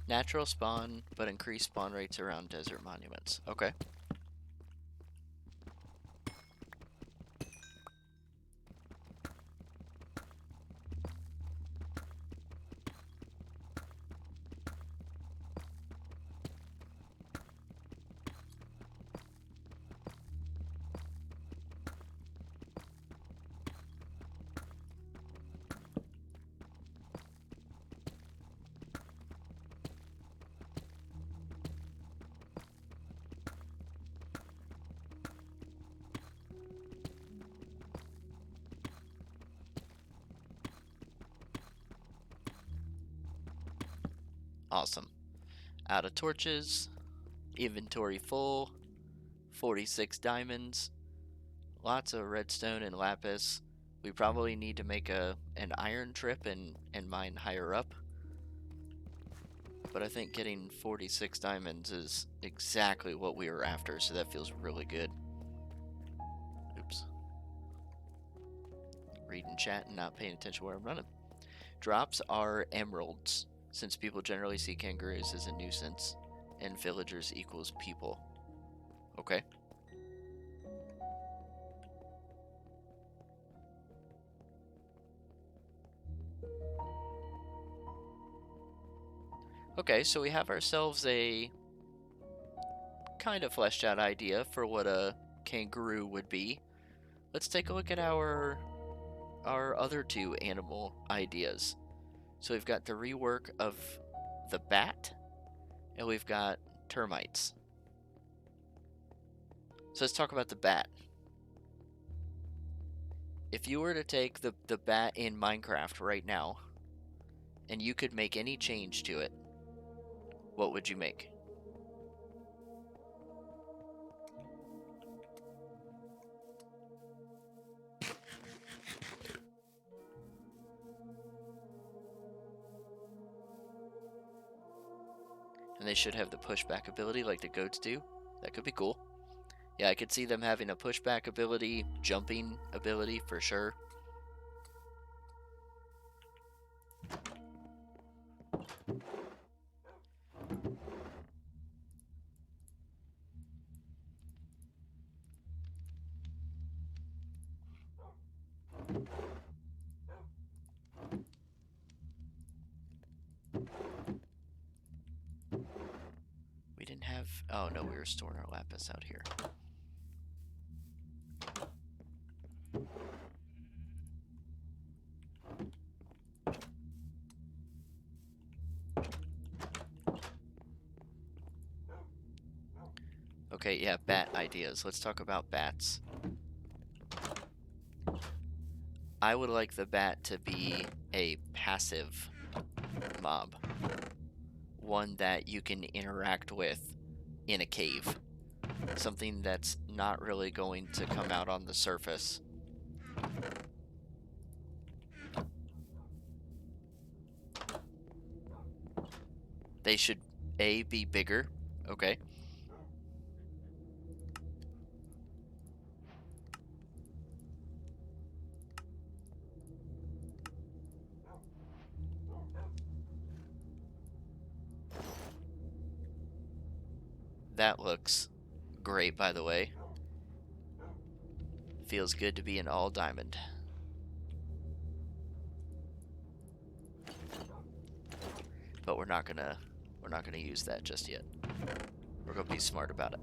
Natural spawn, but increased spawn rates around desert monuments. Okay. Awesome. Out of torches. Inventory full. 46 diamonds. Lots of redstone and lapis. We probably need to make an iron trip and mine higher up. But I think getting 46 diamonds is exactly what we were after, so that feels really good. Oops. Reading chat and not paying attention where I'm running. Drops are emeralds, since people generally see kangaroos as a nuisance, and villagers equals people. Okay. Okay, so we have ourselves a kind of fleshed out idea for what a kangaroo would be. Let's take a look at our other two animal ideas. So we've got the rework of the bat, and we've got termites. So let's talk about the bat. If you were to take the bat in Minecraft right now, and you could make any change to it, what would you make? And they should have the pushback ability like the goats do. That could be cool. Yeah, I could see them having a pushback ability, jumping ability for sure. We didn't have... Oh, no, we were storing our lapis out here. Okay, yeah, bat ideas. Let's talk about bats. I would like the bat to be a passive mob. One that you can interact with in a cave. Something that's not really going to come out on the surface. They should, A, be bigger. Okay. That looks great, by the way. Feels good to be an all diamond. But we're not gonna use that just yet. We're gonna be smart about it.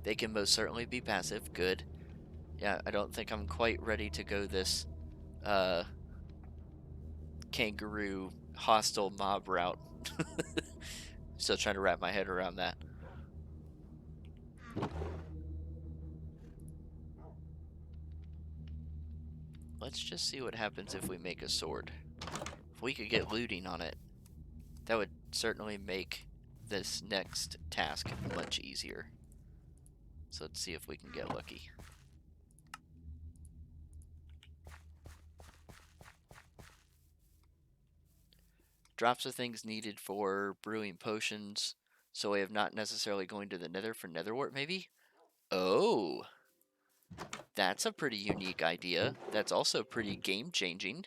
They can most certainly be passive. Good. Yeah, I don't think I'm quite ready to go this kangaroo hostile mob route. Still trying to wrap my head around that. Let's just see what happens if we make a sword. If we could get looting on it, that would certainly make this next task much easier. So let's see if we can get lucky. Drops of things needed for brewing potions, so way of not necessarily going to the nether for netherwort, maybe? Oh! That's a pretty unique idea. That's also pretty game-changing.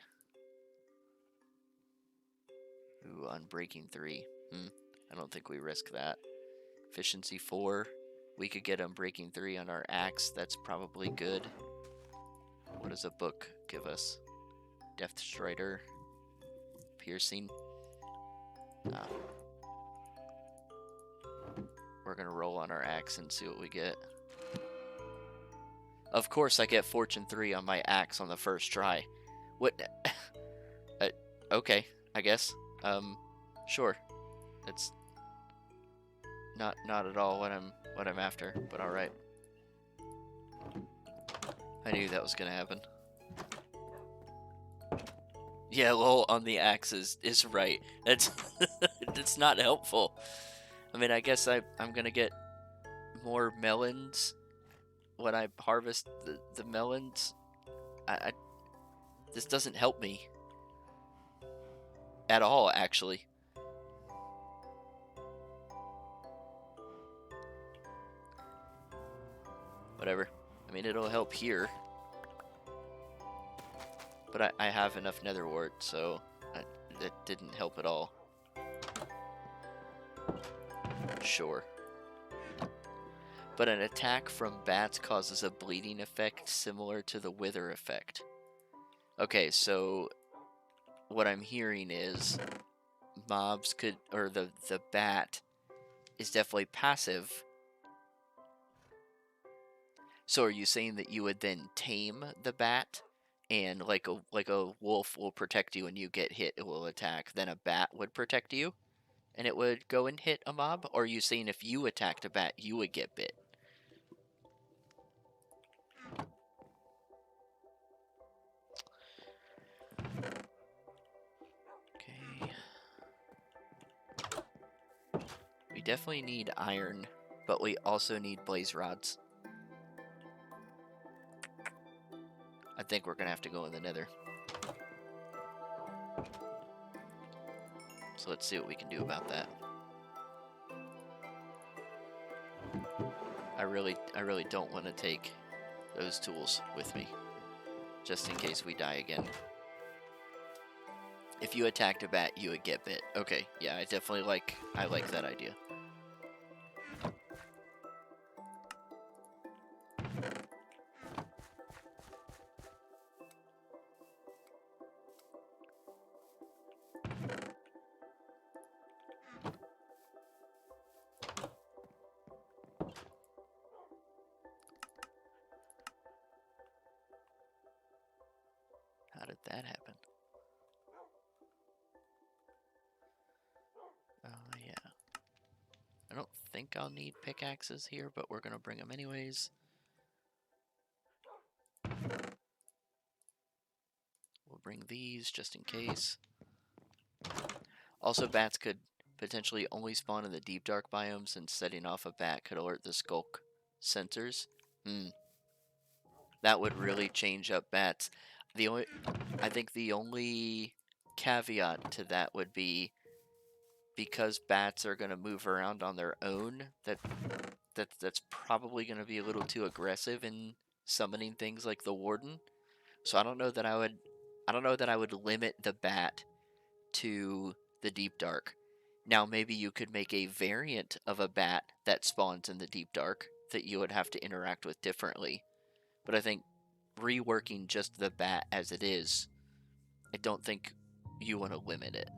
Ooh, Unbreaking 3. I don't think we risk that. Efficiency 4. We could get Unbreaking 3 on our axe. That's probably good. What does a book give us? Depth Strider. Piercing. We're gonna roll on our axe and see what we get. Of course I get Fortune 3 on my axe on the first try. What? Okay, I guess. Sure. It's not at all what I'm after, but alright. I knew that was gonna happen. Yeah, lol on the axe is right. That's that's not helpful. I mean, I guess I'm gonna get more melons when I harvest the melons. I this doesn't help me at all, actually. Whatever. I mean, it'll help here. But I have enough nether wart, so that didn't help at all. Sure. But an attack from bats causes a bleeding effect similar to the wither effect. Okay, so what I'm hearing is mobs could, or the bat is definitely passive. So are you saying that you would then tame the bat, and like a wolf will protect you and you get hit, it will attack, then a bat would protect you and it would go and hit a mob? Or are you saying if you attacked a bat, you would get bit? Okay. We definitely need iron, but we also need blaze rods. I think we're gonna have to go in the nether. So let's see what we can do about that. I really don't want to take those tools with me, just in case we die again. If you attacked a bat, you would get bit. Okay, yeah, I definitely like that idea. How did that happen? Oh, yeah. I don't think I'll need pickaxes here, but we're gonna bring them anyways. We'll bring these just in case. Also, bats could potentially only spawn in the deep dark biomes, and setting off a bat could alert the skulk sensors. That would really change up bats. I think the only caveat to that would be, because bats are going to move around on their own, that's probably going to be a little too aggressive in summoning things like the warden. So I don't know that I would limit the bat to the deep dark. Now maybe you could make a variant of a bat that spawns in the deep dark that you would have to interact with differently. But I think reworking just the bat as it is, I don't think you want to limit it.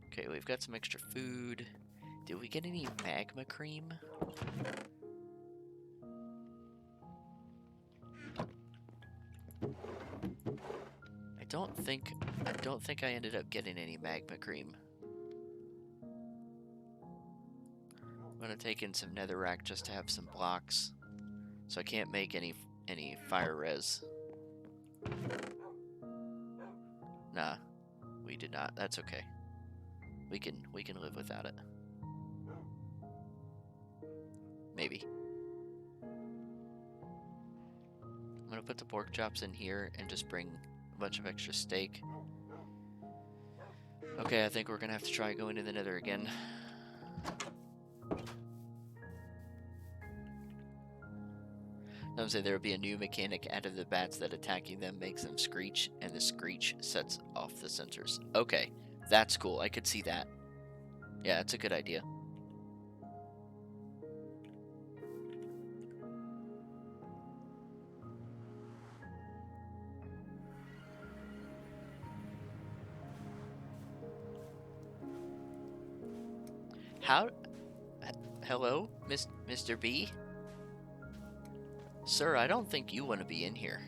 Okay, we've got some extra food. Did we get any magma cream? I don't think I ended up getting any magma cream. I'm gonna take in some netherrack just to have some blocks, so I can't make any fire res. Nah, we did not. That's okay. We can live without it. Maybe. I'm gonna put the pork chops in here and just bring a bunch of extra steak. Okay, I think we're gonna have to try going to the nether again. Some say there will be a new mechanic added to the bats that attacking them makes them screech, and the screech sets off the sensors. Okay, that's cool. I could see that. Yeah, that's a good idea. Hello, Mr. B? Sir, I don't think you want to be in here.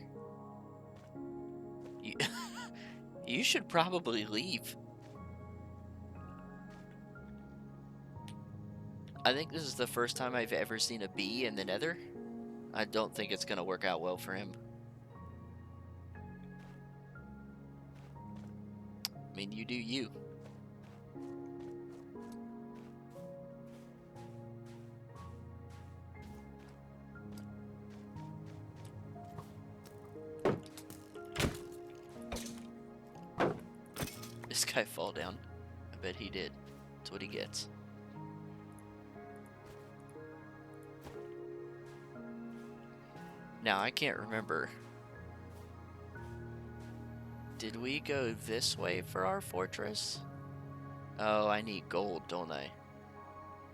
You should probably leave. I think this is the first time I've ever seen a bee in the nether. I don't think it's going to work out well for him. I mean, you do you. This guy fall down. I bet he did. That's what he gets. Now, I can't remember. Did we go this way for our fortress? Oh, I need gold, don't I?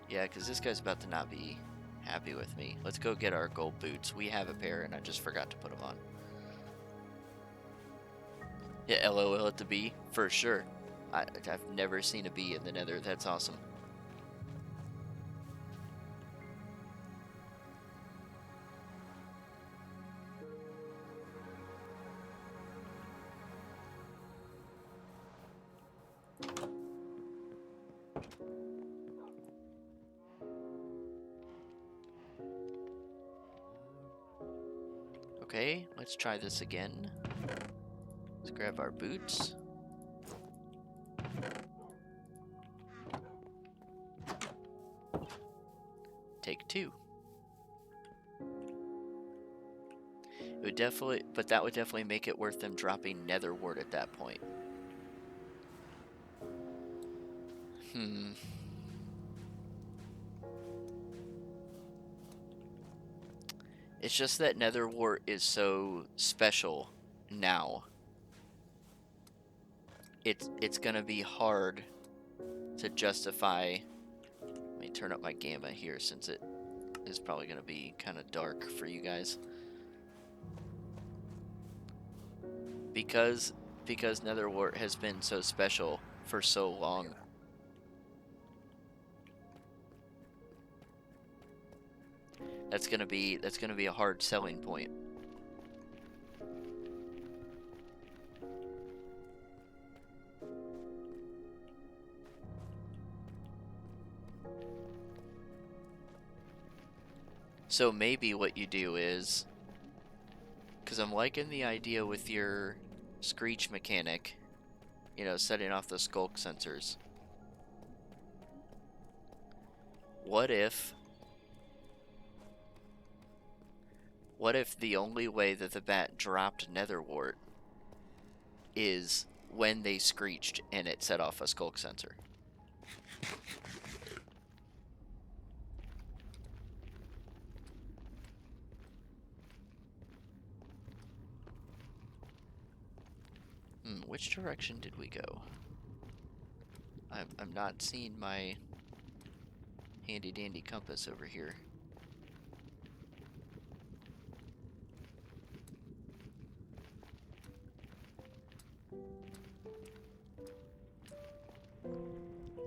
Yeah, because this guy's about to not be happy with me. Let's go get our gold boots. We have a pair, and I just forgot to put them on. Yeah, LOL at the bee, for sure. I've never seen a bee in the nether. That's awesome. Okay, let's try this again. Let's grab our boots. Take 2. It would definitely, but that would definitely make it worth them dropping nether wart at that point. It's just that nether wart is so special now. It's gonna be hard to justify. Let me turn up my gamma here since it is probably gonna be kind of dark for you guys. Because nether wart has been so special for so long. That's gonna be a hard selling point. So maybe what you do is, because I'm liking the idea with your screech mechanic, you know, setting off the skulk sensors. What if the only way that the bat dropped nether wart is when they screeched and it set off a skulk sensor? Which direction did we go? I'm not seeing my handy dandy compass over here.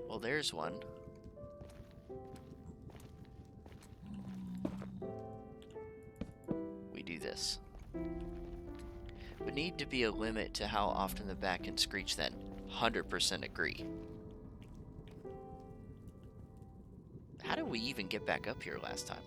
Well, there's one. We do this. Would need to be a limit to how often the bat can screech then. 100% agree. How did we even get back up here last time?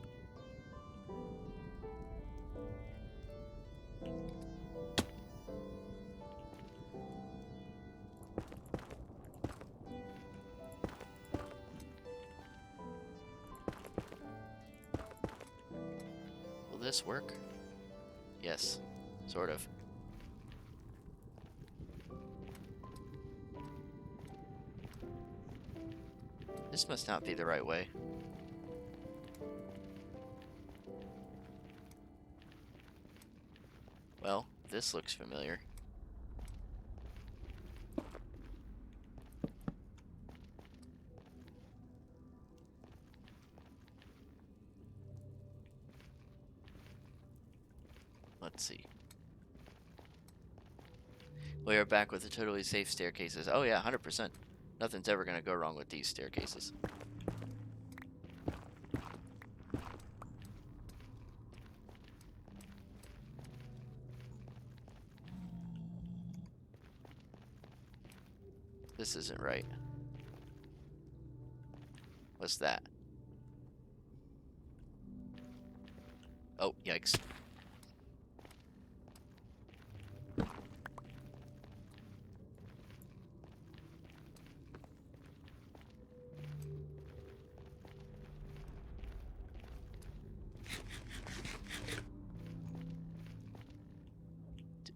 Will this work? Yes, sort of. This must not be the right way. Well, this looks familiar. Let's see. We are back with the totally safe staircases. Oh yeah, 100%. Nothing's ever gonna go wrong with these staircases. This isn't right. What's that? Oh, yikes.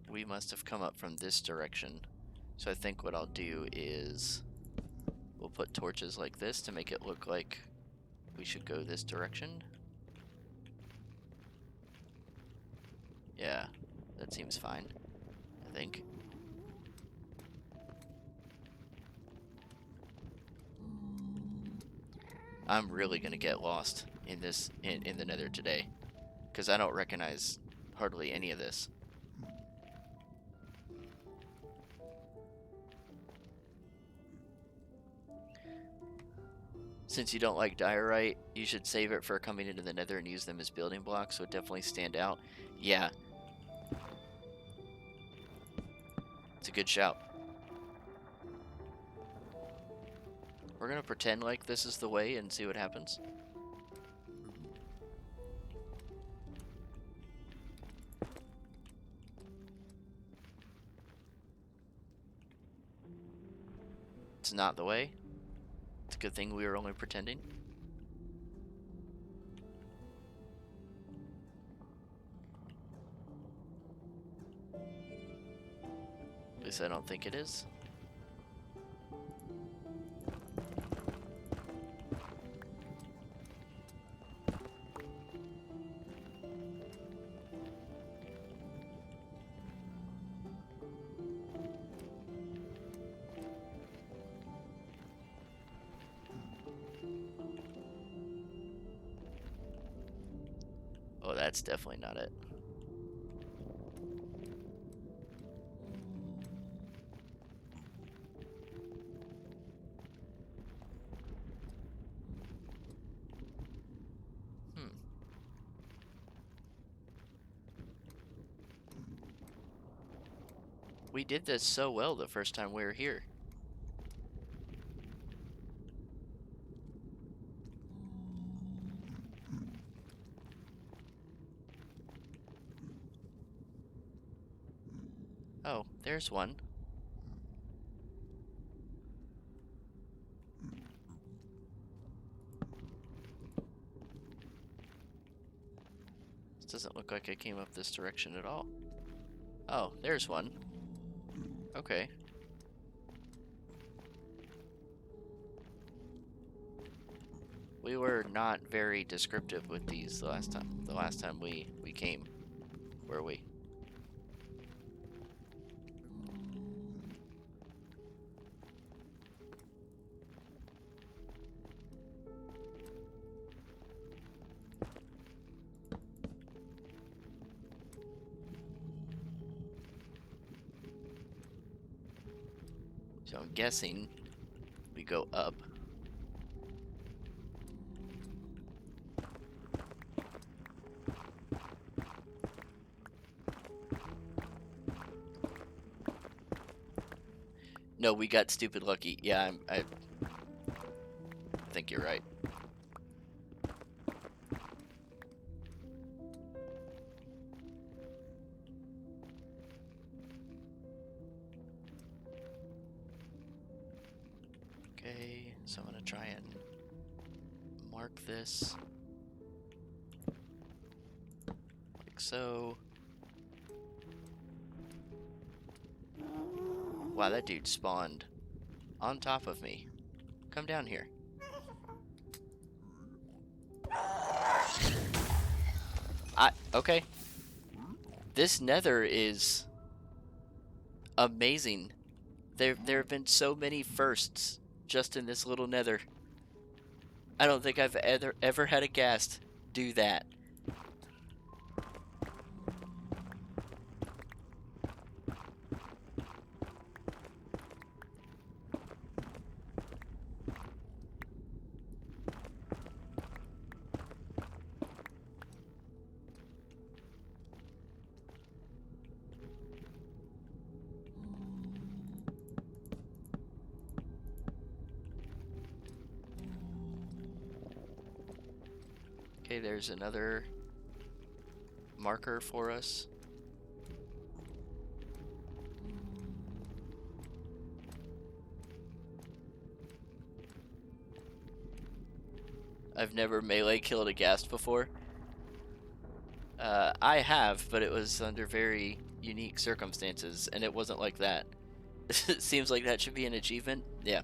We must have come up from this direction. So I think what I'll do is we'll put torches like this to make it look like we should go this direction. Yeah, that seems fine, I think. I'm really gonna get lost in this in the nether today, because I don't recognize hardly any of this. Since you don't like diorite, you should save it for coming into the nether and use them as building blocks, so it definitely stand out. Yeah. It's a good shout. We're gonna pretend like this is the way and see what happens. It's not the way. It's a good thing we were only pretending. At least I don't think it is. Oh, that's definitely not it. We did this so well the first time we were here. Oh, there's one. This doesn't look like I came up this direction at all. Oh, there's one. Okay. We were not very descriptive with these the last time we came, were we? So I'm guessing we go up. No, we got stupid lucky. Yeah, I think you're right. Okay, so I'm gonna try and mark this like so. Wow, that dude spawned on top of me. Come down here. Okay. This nether is amazing. There have been so many firsts just in this little nether. I don't think I've ever had a ghast do that. Okay, there's another marker for us? I've never melee killed a ghast before. I have, but it was under very unique circumstances, and it wasn't like that. It seems like that should be an achievement. Yeah.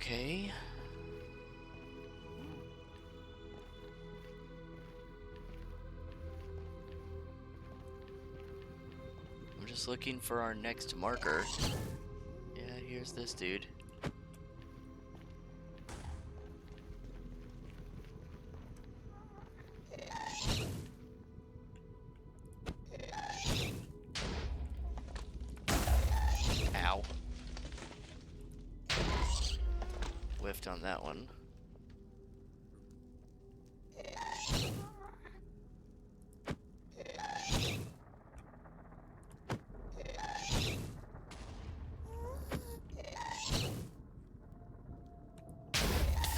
Okay. I'm just looking for our next marker. Yeah, here's this dude. Ow. Whiffed on that one.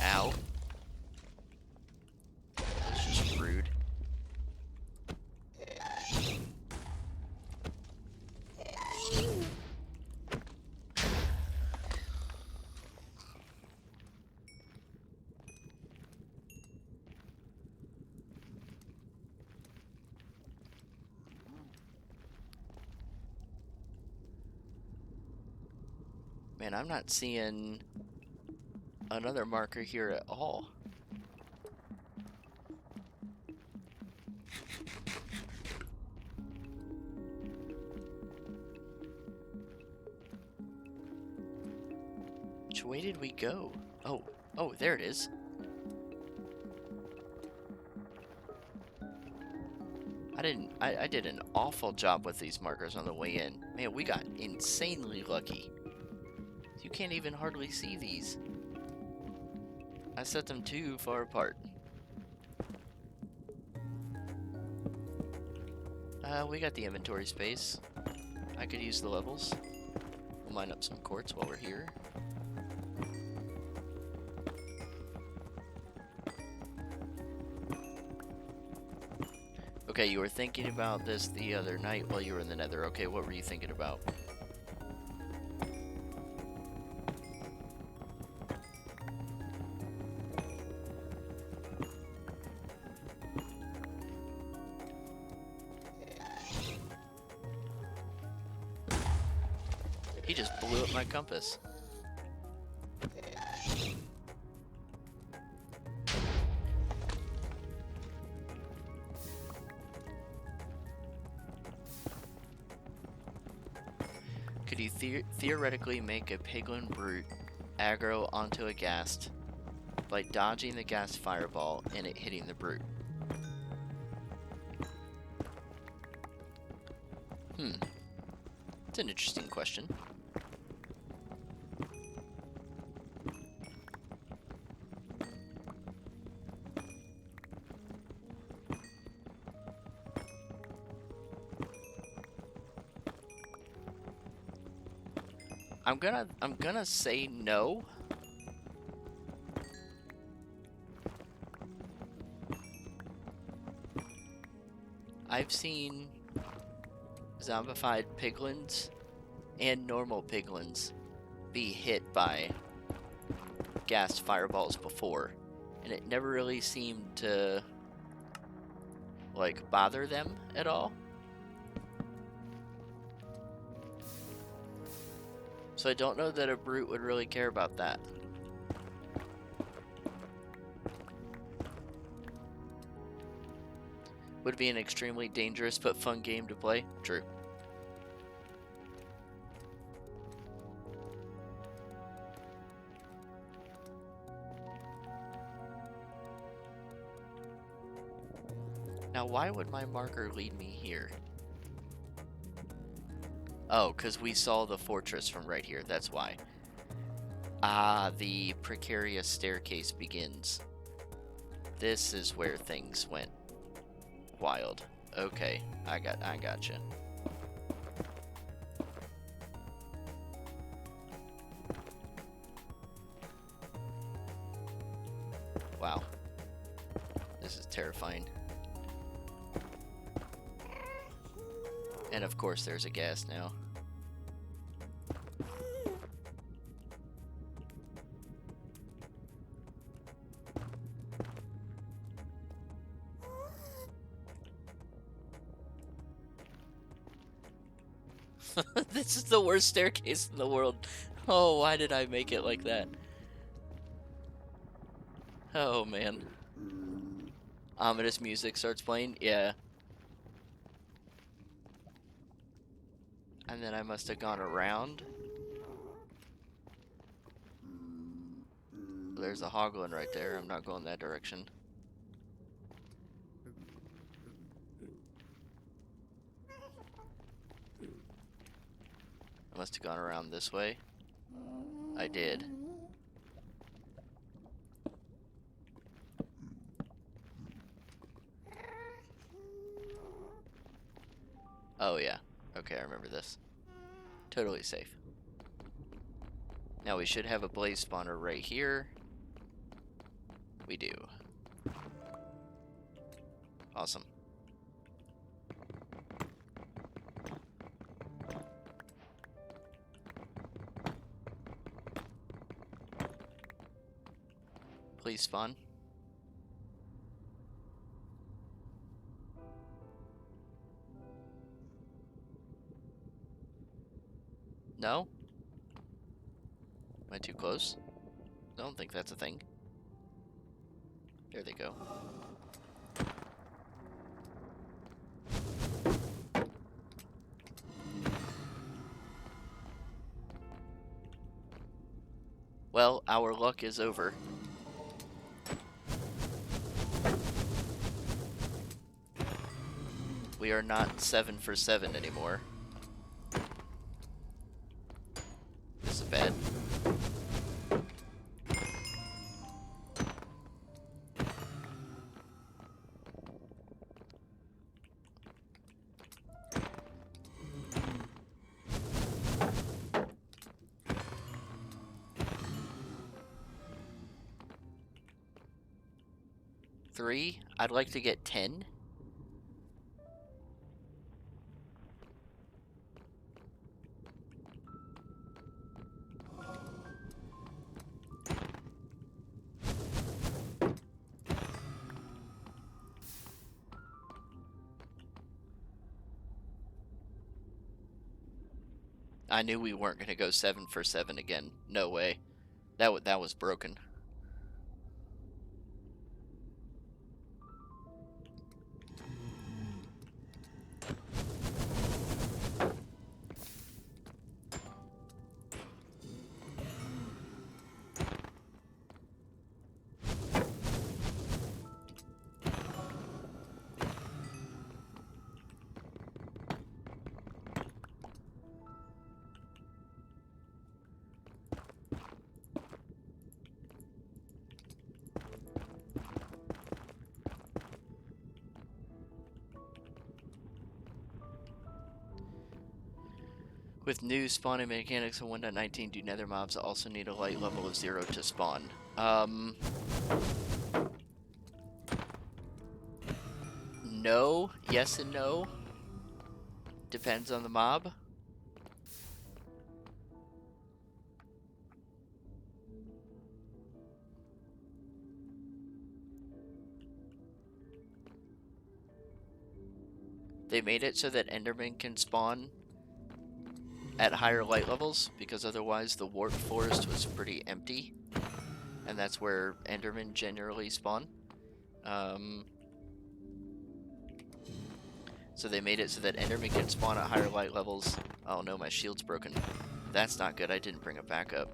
Ow. That's just rude. Man, I'm not seeing another marker here at all. Which way did we go? Oh, there it is. I did an awful job with these markers on the way in. Man, we got insanely lucky. You can't even hardly see these. I set them too far apart. We got the inventory space. I could use the levels. We'll mine up some quartz while we're here. Okay, you were thinking about this the other night while you were in the Nether. Okay, what were you thinking about? He just blew up my compass. Could you theoretically make a piglin brute aggro onto a ghast by dodging the ghast fireball and it hitting the brute? It's an interesting question. I'm gonna say no. I've seen zombified piglins and normal piglins be hit by ghast fireballs before, and it never really seemed to like bother them at all. So I don't know that a brute would really care about that. Would be an extremely dangerous but fun game to play. True. Now, why would my marker lead me here? Oh, because we saw the fortress from right here. That's why. Ah, the precarious staircase begins. This is where things went wild. Okay, I gotcha. Wow. This is terrifying. And of course there's a gas now. This is the worst staircase in the world. Oh, why did I make it like that? Oh, man. Ominous music starts playing? Yeah. And then I must have gone around. There's a hoglin right there. I'm not going that direction. I must have gone around this way. I did. Oh yeah. Okay, I remember this. Totally safe. Now we should have a blaze spawner right here. We do. Awesome. Please spawn. No? Am I too close? I don't think that's a thing. There they go. Well, our luck is over. We are not 7 for 7 anymore. This is bad. Three? I'd like to get 10. I knew we weren't going to go 7 for 7 again. No way. That was broken. With new spawning mechanics in 1.19, do nether mobs also need a light level of 0 to spawn? No. Yes and no. Depends on the mob. They made it so that Enderman can spawn at higher light levels, because otherwise the warp forest was pretty empty, and that's where Endermen generally spawn. So they made it so that Enderman can spawn at higher light levels. Oh no, my shield's broken. That's not good. I didn't bring it back up.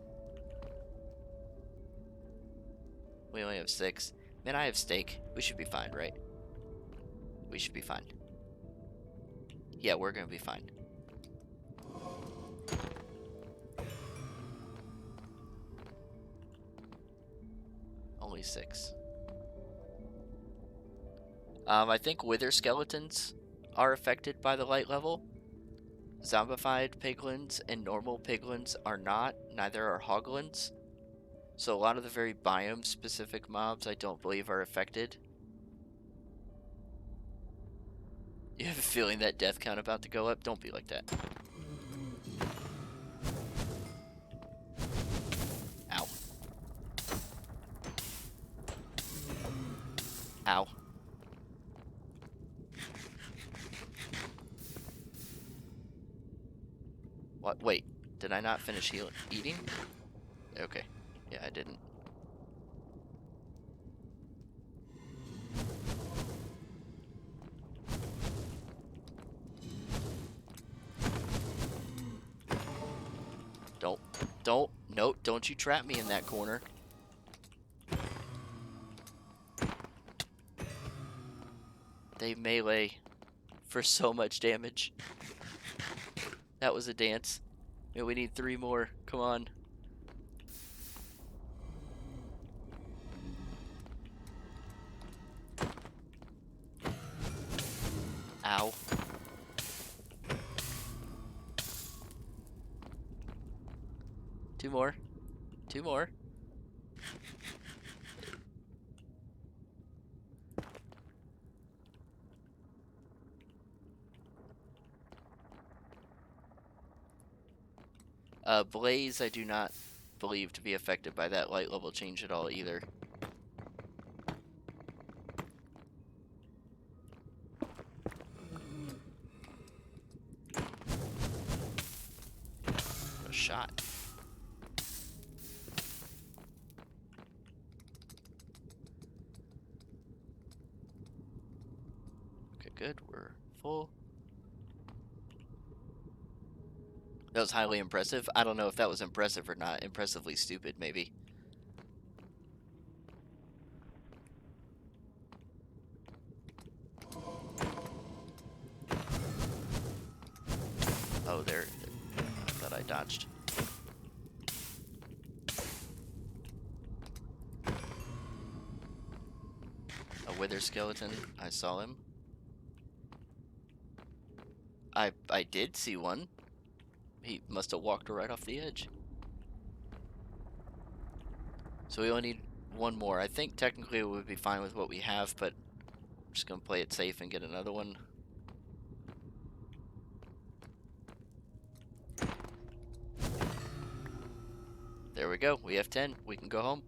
We only have 6. Man, I have steak. We should be fine, right? We should be fine. Yeah, we're gonna be fine. Only 6. I think wither skeletons are affected by the light level. Zombified piglins and normal piglins are not. Neither are hoglins. So a lot of the very biome-specific mobs I don't believe are affected. You have a feeling that death count about to go up? Don't be like that. Ow. Ow. What? Wait. Did I not finish eating? Okay. Yeah, I didn't. Don't you trap me in that corner. They melee for so much damage. That was a dance. Yeah, we need 3 more. Come on. Ow. Two more. 2 more. Blaze I do not believe to be affected by that light level change at all either. A shot. Okay, good. We're full. That was highly impressive. I don't know if that was impressive or not. Impressively stupid, maybe. Oh, there. I thought I dodged. A wither skeleton. I saw him. I did see one. He must have walked right off the edge. So we only need 1 more. I think technically it would be fine with what we have, but I'm just gonna play it safe and get another one. There we go. We have 10. We can go home.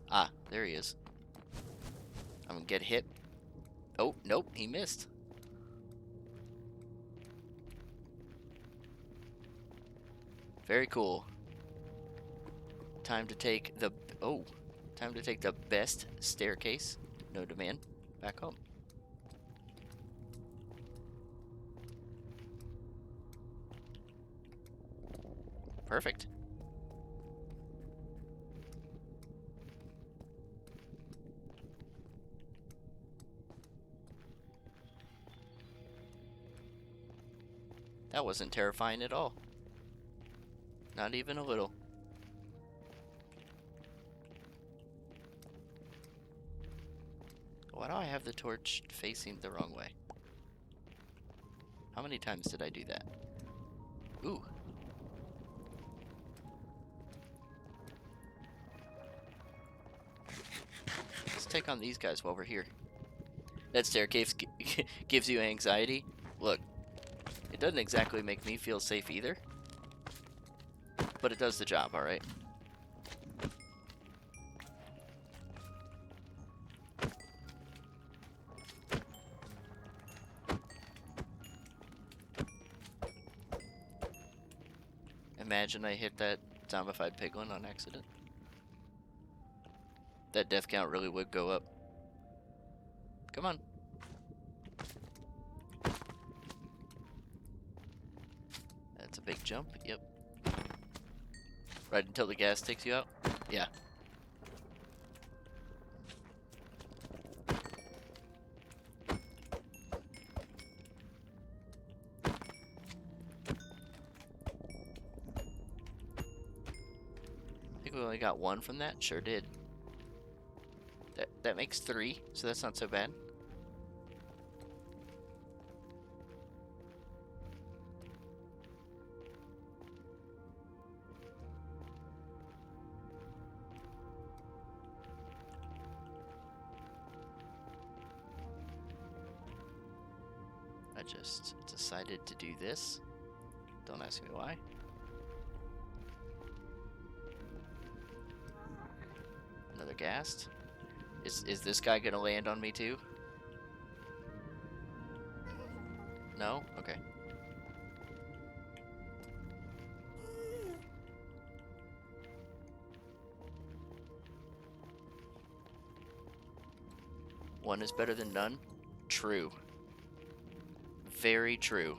Ah, there he is. I'm gonna get hit. Oh, nope, he missed. Very cool. Time to take the best staircase. No demand. Back home. Perfect. That wasn't terrifying at all. Not even a little. Why do I have the torch facing the wrong way? How many times did I do that? Ooh. Let's take on these guys while we're here. That staircase gives you anxiety. Look, it doesn't exactly make me feel safe either. But it does the job, alright? Imagine I hit that zombified piglin on accident. That death count really would go up. Come on. That's a big jump. Yep. Right until the gas takes you out? Yeah. I think we only got one from that. Sure did. That makes 3, so that's not so bad. I just decided to do this. Don't ask me why. Another ghast. Is this guy gonna land on me too? No? Okay. One is better than none? True. Very true.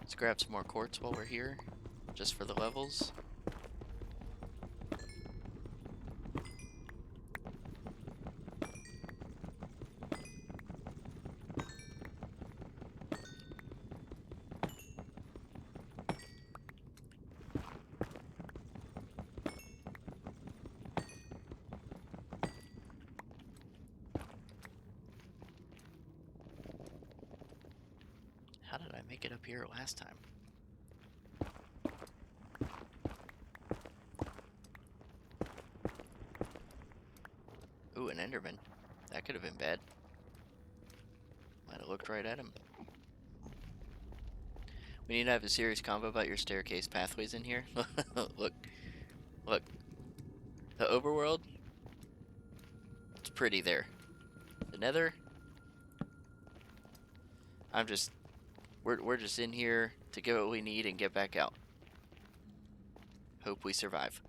Let's grab some more quartz while we're here, just for the levels. How did I make it up here last time? Ooh, an Enderman. That could have been bad. Might have looked right at him. We need to have a serious convo about your staircase pathways in here. Look. Look. The overworld? It's pretty there. The nether? We're just in here to get what we need and get back out. Hope we survive.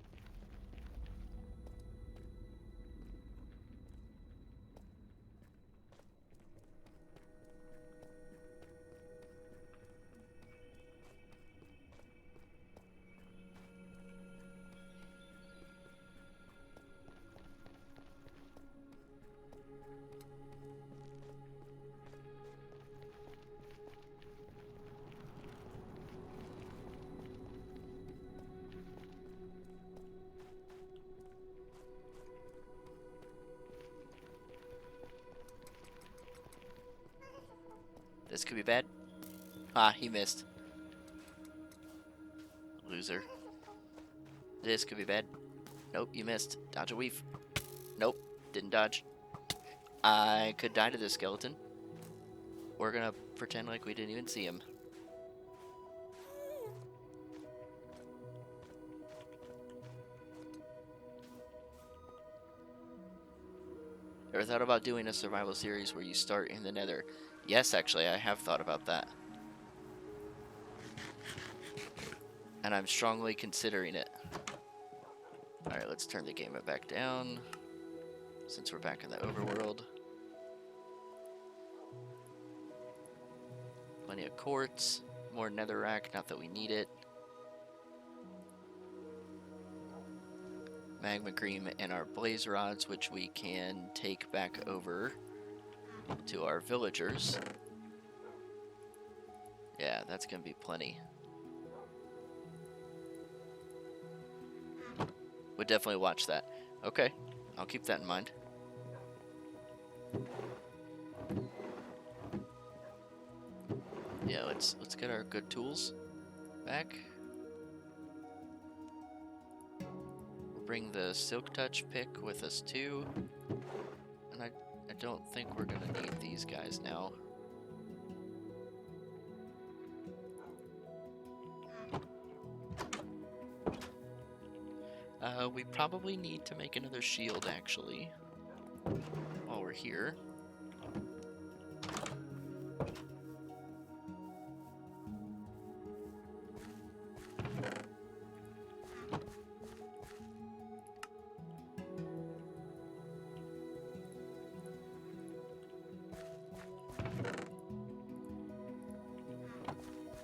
This could be bad. Ah, he missed. Loser. This could be bad. Nope, you missed. Dodge a weave. Nope, didn't dodge. I could die to this skeleton. We're gonna pretend like we didn't even see him. Ever thought about doing a survival series where you start in the nether? Yes, actually, I have thought about that. And I'm strongly considering it. Alright, let's turn the game back down, since we're back in the overworld. Plenty of quartz, more netherrack, not that we need it. Magma cream and our blaze rods, which we can take back over to our villagers. Yeah, that's gonna be plenty. Would definitely watch that. Okay, I'll keep that in mind. Yeah, let's get our good tools back. bring the Silk Touch pick with us too. And I don't think we're gonna need these guys now. We probably need to make another shield, actually, while we're here.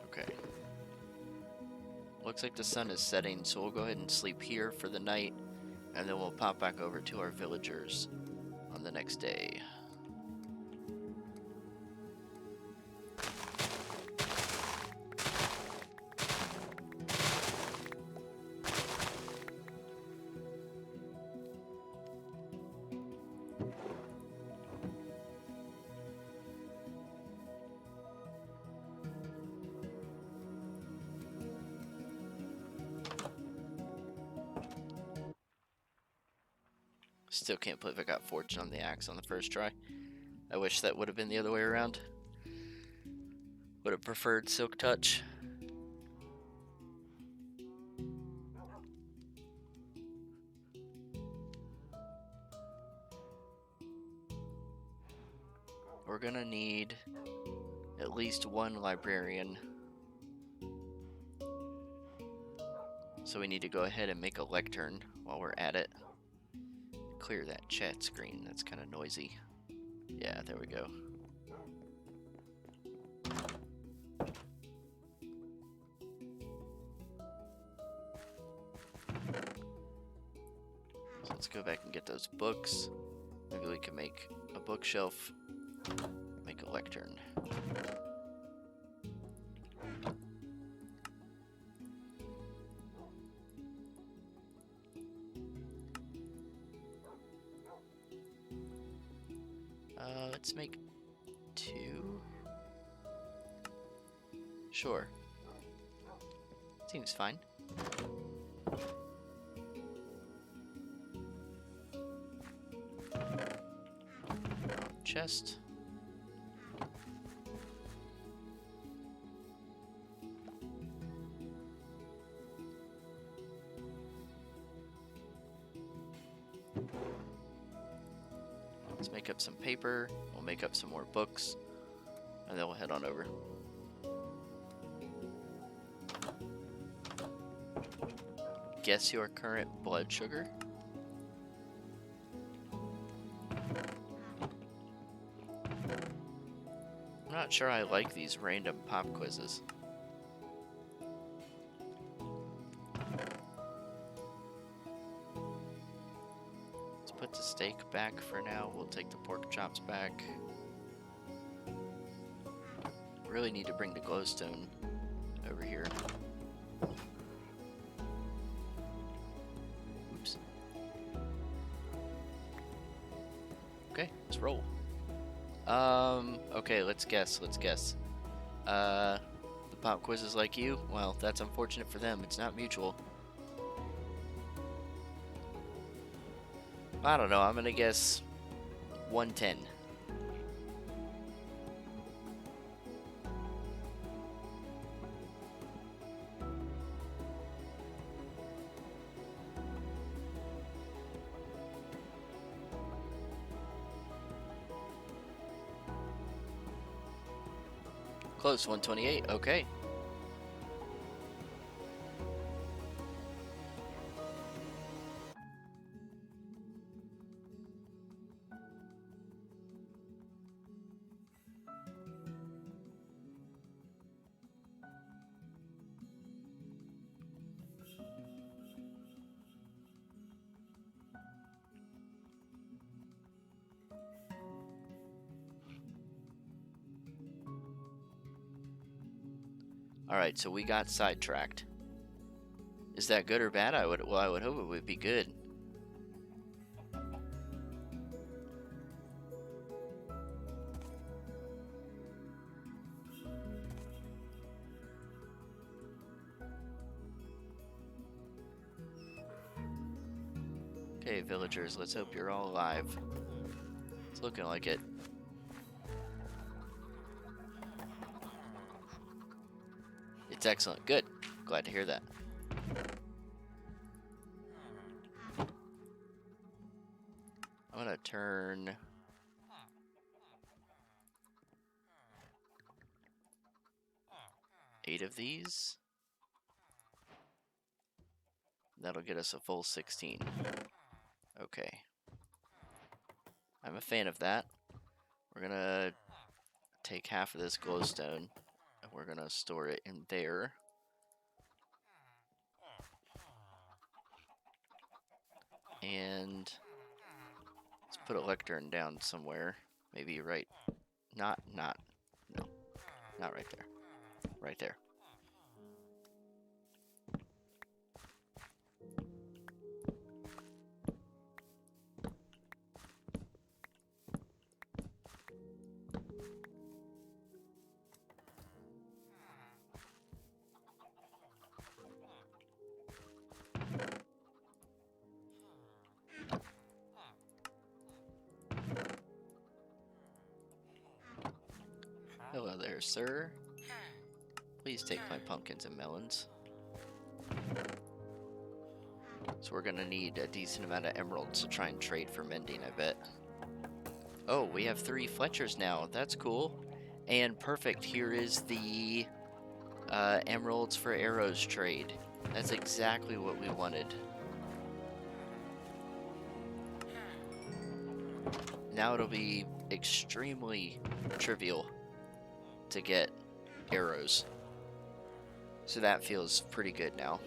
Okay. Looks like the sun is setting, so we'll go ahead and sleep here for the night, and then we'll pop back over to our villagers on the next day. Still can't believe I got Fortune on the axe on the first try. I wish that would have been the other way around. Would have preferred Silk Touch. We're gonna need at least one librarian. So we need to go ahead and make a lectern while we're at it. Clear that chat screen, that's kind of noisy. Yeah, there we go. So let's go back and get those books. Maybe we can make a bookshelf, make a lectern. Let's make 2. Sure. Seems fine. Chest. Let's make up some paper, we'll make up some more books, and then we'll head on over. Guess your current blood sugar? I'm not sure I like these random pop quizzes. Put the steak back for now. We'll take the pork chops back. Really need to bring the glowstone over here. Oops. Okay, let's roll. Okay, let's guess. The pop quiz is like you? Well, that's unfortunate for them. It's not mutual. I don't know, I'm gonna guess 110. Close, 128, okay. Alright, so we got sidetracked. Is that good or bad? I would hope it would be good. Okay, villagers, let's hope you're all alive. It's looking like it. It's excellent. Good. Glad to hear that. I'm gonna turn... eight of these. That'll get us a full 16. Okay. I'm a fan of that. We're gonna take half of this glowstone and we're gonna store it in there. And let's put a lectern down somewhere. Maybe right. No, not right there. Right there. Hello there, sir. Please take my pumpkins and melons. So we're gonna need a decent amount of emeralds to try and trade for mending, I bet. Oh, we have 3 Fletchers now. That's cool. And perfect, here is the emeralds for arrows trade. That's exactly what we wanted. Now it'll be extremely trivial to get arrows. So that feels pretty good now.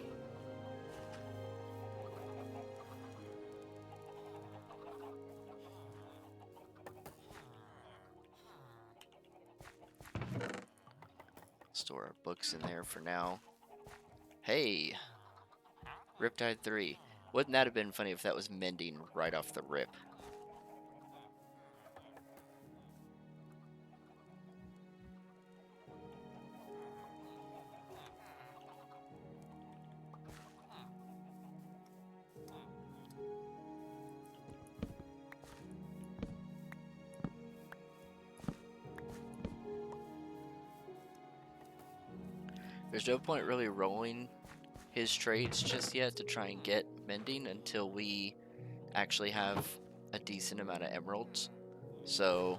Store our books in there for now. Hey! Riptide 3. Wouldn't that have been funny if that was mending right off the rip? There's no point really rolling his trades just yet to try and get mending until we actually have a decent amount of emeralds. So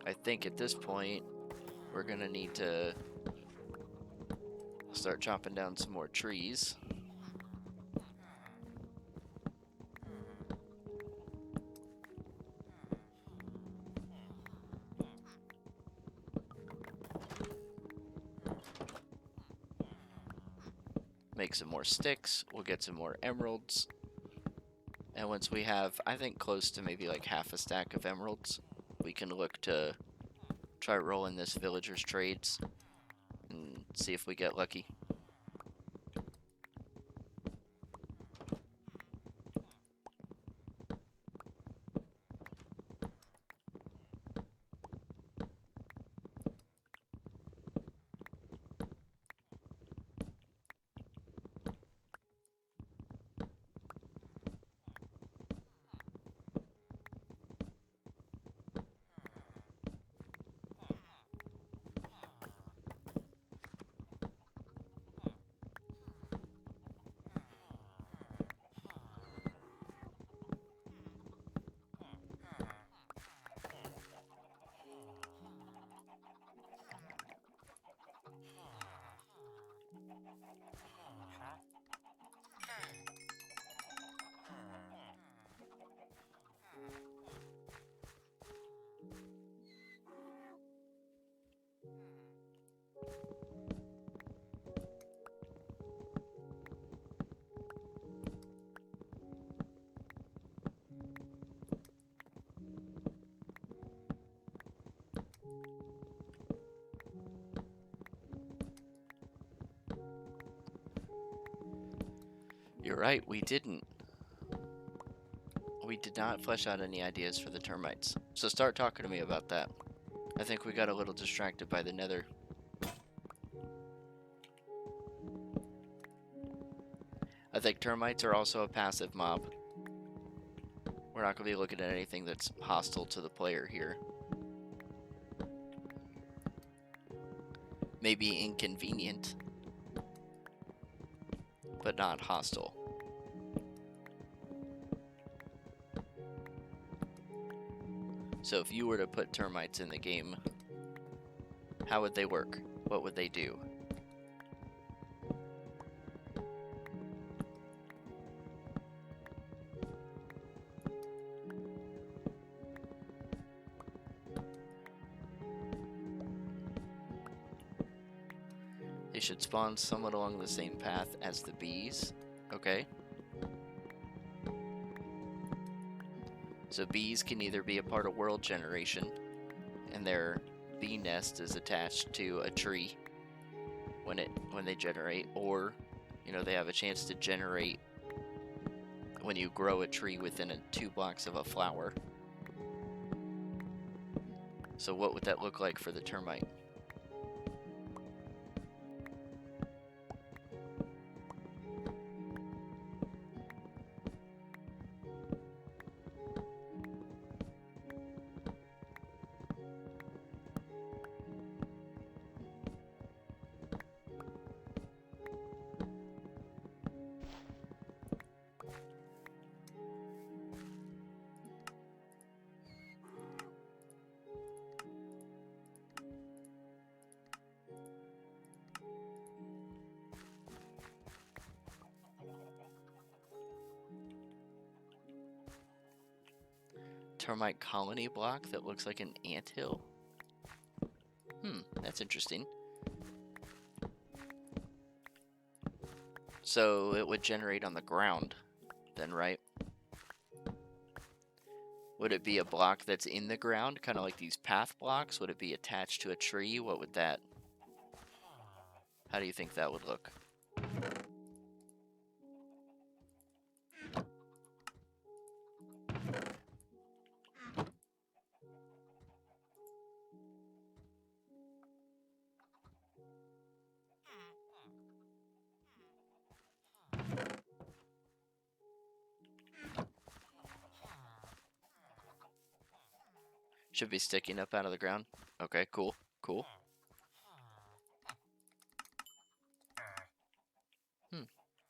I think at this point we're gonna need to start chopping down some more trees. Make some more sticks, we'll get some more emeralds. And once we have, I think, close to maybe like half a stack of emeralds, we can look to try rolling this villager's trades and see if we get lucky. You're right, we didn't. We did not flesh out any ideas for the termites. So start talking to me about that. I think we got a little distracted by the nether. I think termites are also a passive mob. We're not going to be looking at anything that's hostile to the player here. Maybe inconvenient, but not hostile. So if you were to put termites in the game, how would they work? What would they do? They should spawn somewhat along the same path as the bees. Okay. So bees can either be a part of world generation, and their bee nest is attached to a tree when they generate, or they have a chance to generate when you grow a tree within 2 blocks of a flower. So what would that look like for the termite? Termite colony block that looks like an anthill? That's interesting. So it would generate on the ground then, right? Would it be a block that's in the ground, kind of like these path blocks? Would it be attached to a tree? What would that... How do you think that would look? Should be sticking up out of the ground. Okay, cool, cool.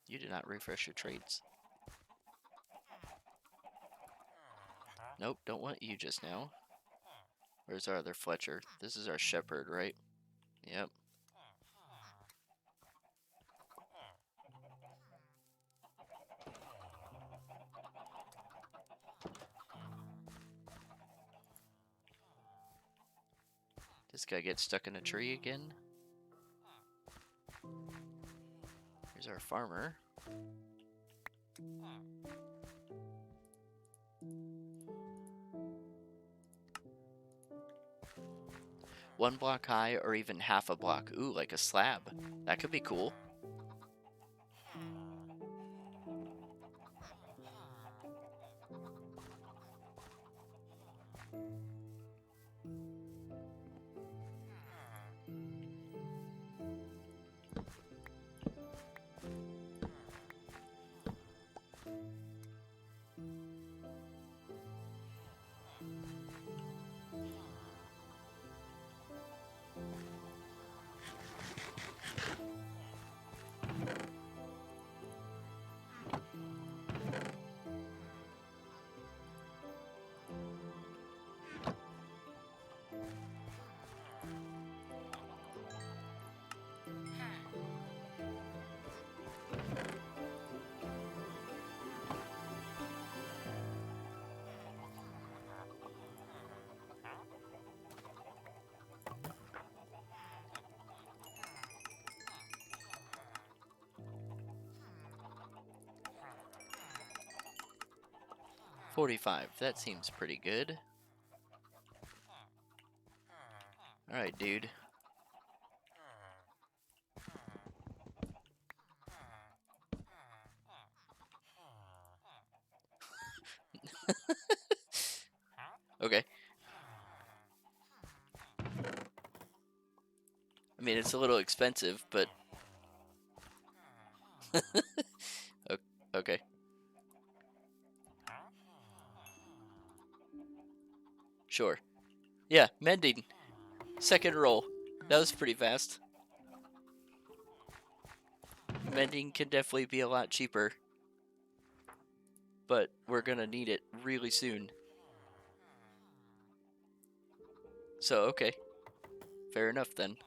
You did not refresh your trades. Nope, don't want you just now. Where's our other Fletcher? This is our shepherd, right? Yep. This guy gets stuck in a tree again. Here's our farmer. One block high or even half a block. Ooh, like a slab. That could be cool. $45. That seems pretty good. Alright, dude. Okay. I mean, it's a little expensive, but... Okay. Sure. Yeah, mending. Second roll. That was pretty fast. Mending can definitely be a lot cheaper, but we're gonna need it really soon. So, okay. Fair enough then.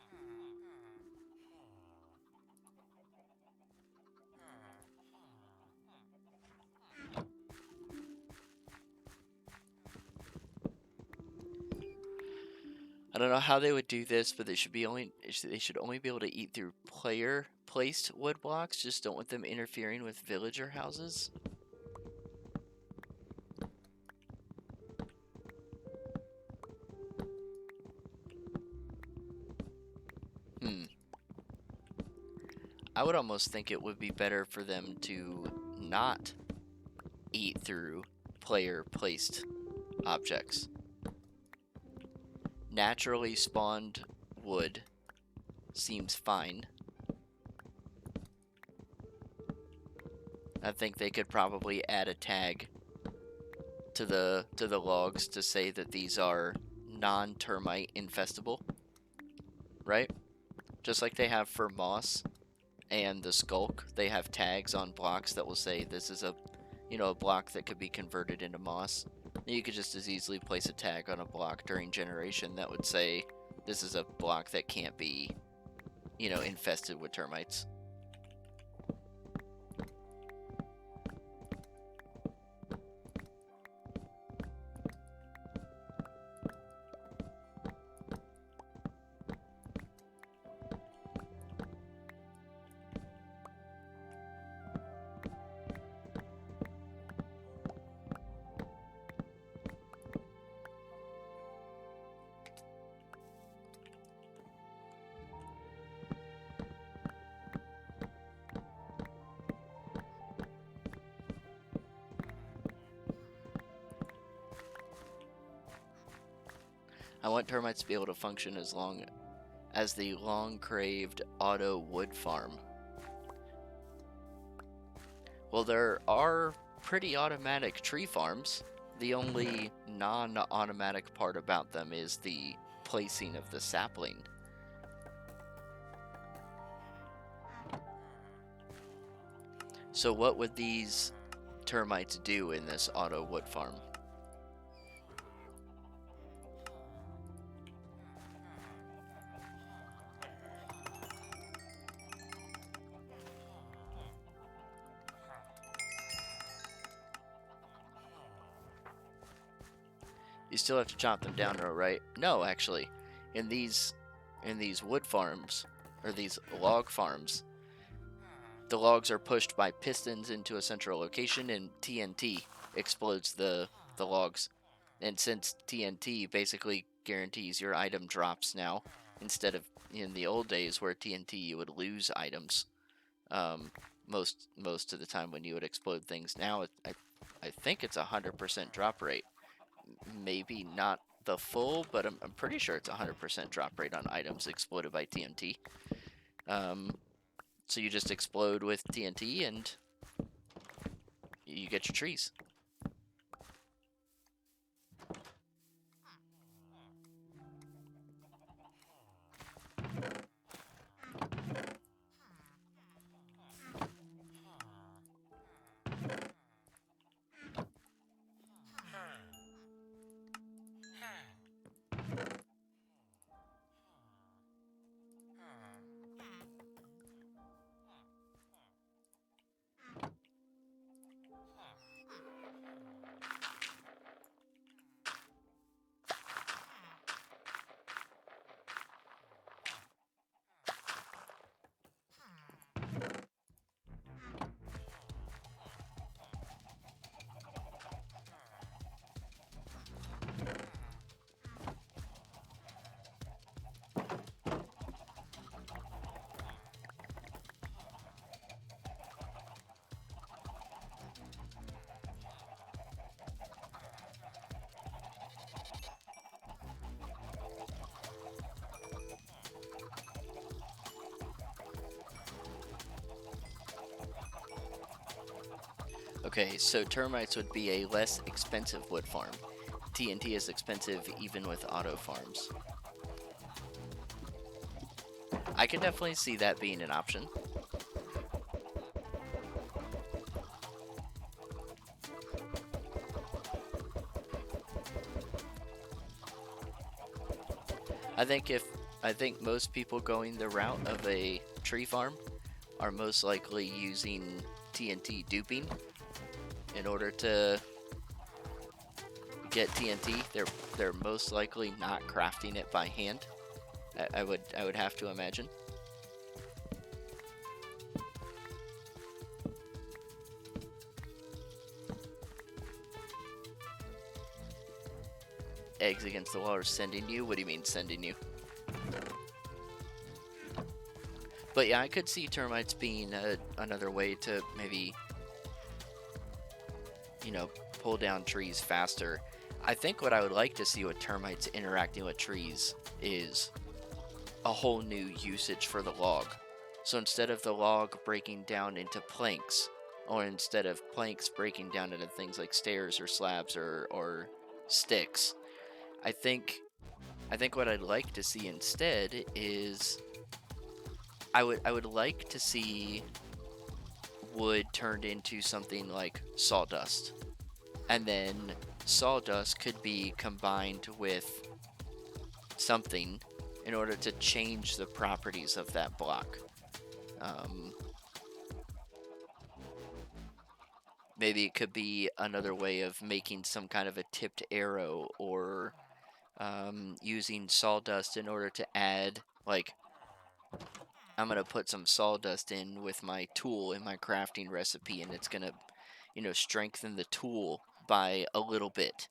I don't know how they would do this, but they should only be able to eat through player placed wood blocks. Just don't want them interfering with villager houses. I would almost think it would be better for them to not eat through player placed objects. Naturally spawned wood seems fine. I think they could probably add a tag to the logs to say that these are non-termite infestable, right? Just like they have for moss and the skulk, they have tags on blocks that will say this is a block that could be converted into moss. You could just as easily place a tag on a block during generation that would say this is a block that can't be, infested with termites. I want termites to be able to function as long as the long-craved auto wood farm. Well, there are pretty automatic tree farms. The only non-automatic part about them is the placing of the sapling. So what would these termites do in this auto wood farm? You still have to chop them down though, right? No, actually. In these wood farms, or these log farms, the logs are pushed by pistons into a central location and TNT explodes the logs. And since TNT basically guarantees your item drops now, instead of in the old days where TNT you would lose items most of the time when you would explode things. Now I think it's 100% drop rate. Maybe not the full, but I'm pretty sure it's 100% drop rate on items exploded by TNT. So you just explode with TNT and you get your trees. Okay, so termites would be a less expensive wood farm. TNT is expensive even with auto farms. I could definitely see that being an option. I think most people going the route of a tree farm are most likely using TNT duping in order to get TNT. They're most likely not crafting it by hand. I would have to imagine. Eggs against the wall are sending you? What do you mean sending you? But yeah, I could see termites being another way to maybe, you know, pull down trees faster. I think what I would like to see with termites interacting with trees is a whole new usage for the log. So instead of the log breaking down into planks, or instead of planks breaking down into things like stairs or slabs or sticks, I think what I'd like to see instead is I would like to see wood turned into something like sawdust. And then sawdust could be combined with something in order to change the properties of that block. Maybe it could be another way of making some kind of a tipped arrow, or using sawdust in order to add, like, I'm going to put some sawdust in with my tool in my crafting recipe, and it's going to, you know, strengthen the tool by a little bit.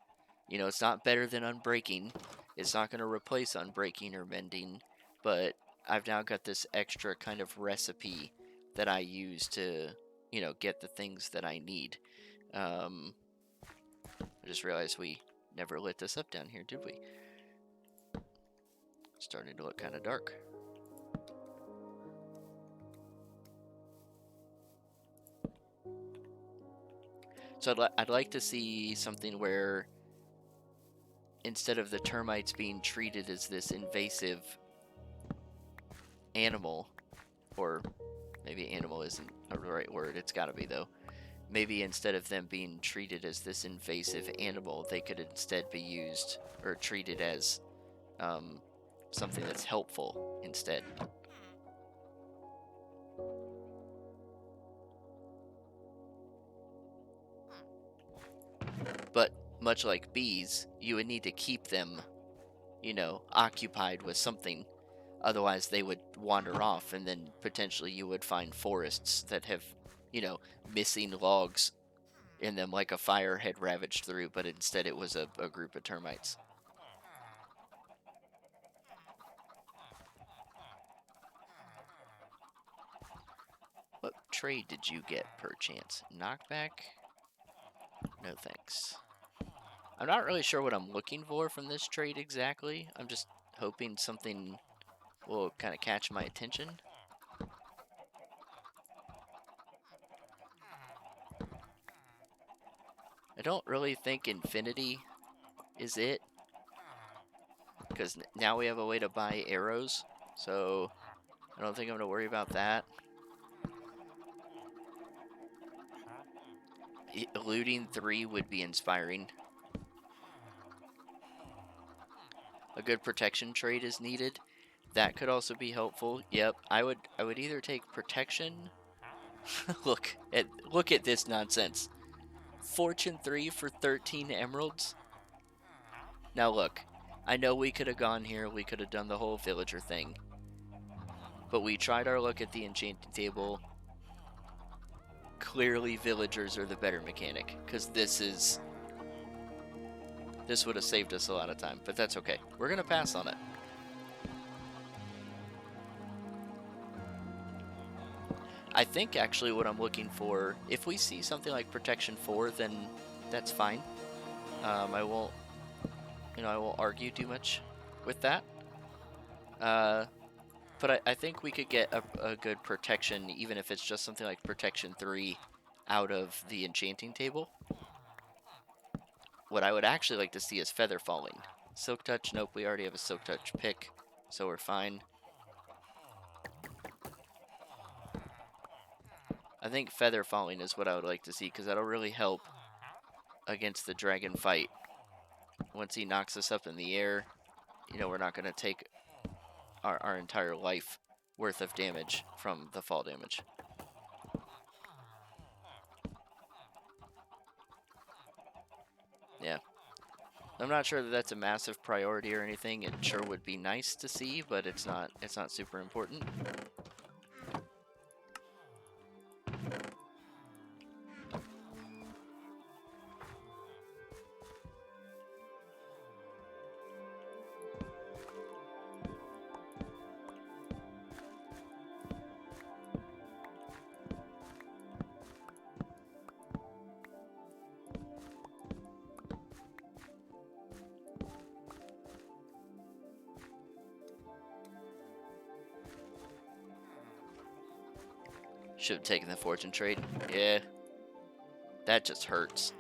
You know, it's not better than unbreaking. It's not going to replace unbreaking or mending, but I've now got this extra kind of recipe that I use to, you know, get the things that I need. I just realized we never lit this up down here, did we? Starting to look kind of dark. So I'd like to see something where instead of the termites being treated as this invasive animal, or maybe animal isn't a right word, it's gotta be though. Maybe instead of them being treated as this invasive animal, they could instead be used or treated as something that's helpful instead. But much like bees, you would need to keep them, you know, occupied with something. Otherwise, they would wander off, and then potentially you would find forests that have, you know, missing logs in them, like a fire had ravaged through, but instead it was a group of termites. What trade did you get, perchance? Knockback? No thanks. I'm not really sure what I'm looking for from this trade exactly. I'm just hoping something will kind of catch my attention. I don't really think infinity is it, because now we have a way to buy arrows, so I don't think I'm going to worry about that. Looting 3 would be inspiring. A good protection trade is needed. That could also be helpful. Yep, I would either take protection. look at this nonsense. Fortune 3 for 13 emeralds. Now look, I know we could have gone here, we could have done the whole villager thing. But we tried our luck at the enchanting table. Clearly villagers are the better mechanic, because this would have saved us a lot of time, but that's okay. We're gonna pass on it. I think actually what I'm looking for, if we see something like protection 4, then that's fine. I won't argue too much with that. But I think we could get a good protection, even if it's just something like protection 3, out of the enchanting table. What I would actually like to see is feather falling. Silk touch, nope, we already have a silk touch pick, so we're fine. I think feather falling is what I would like to see, because that'll really help against the dragon fight. Once he knocks us up in the air, you know, we're not going to take our entire life worth of damage from the fall damage. Yeah. I'm not sure that that's a massive priority or anything. It sure would be nice to see, but it's not super important. Should have taken the fortune trade. Yeah. That just hurts.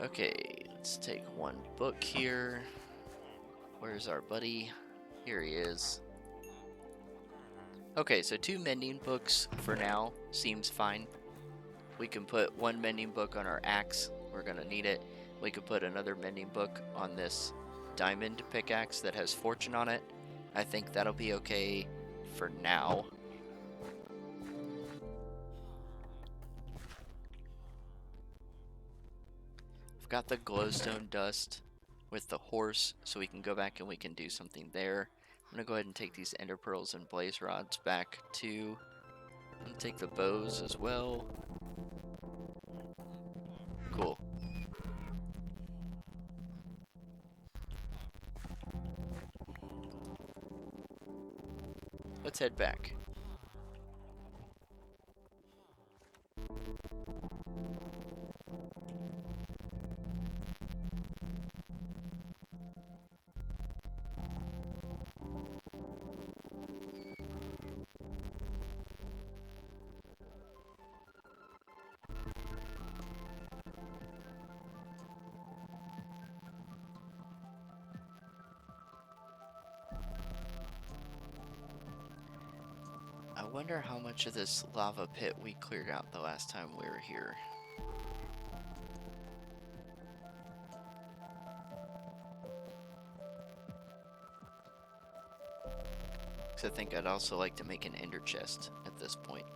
Okay, let's take one book here. Where's our buddy? Here he is. Okay, so 2 mending books for now seems fine. We can put 1 mending book on our axe. We're gonna need it. We could put another mending book on this diamond pickaxe that has fortune on it. I think that'll be okay for now. I've got the glowstone dust with the horse, so we can go back and we can do something there. I'm gonna go ahead and take these ender pearls and blaze rods back too. And take the bows as well. Cool. Let's head back. I wonder how much of this lava pit we cleared out the last time we were here. Because I think I'd also like to make an ender chest at this point.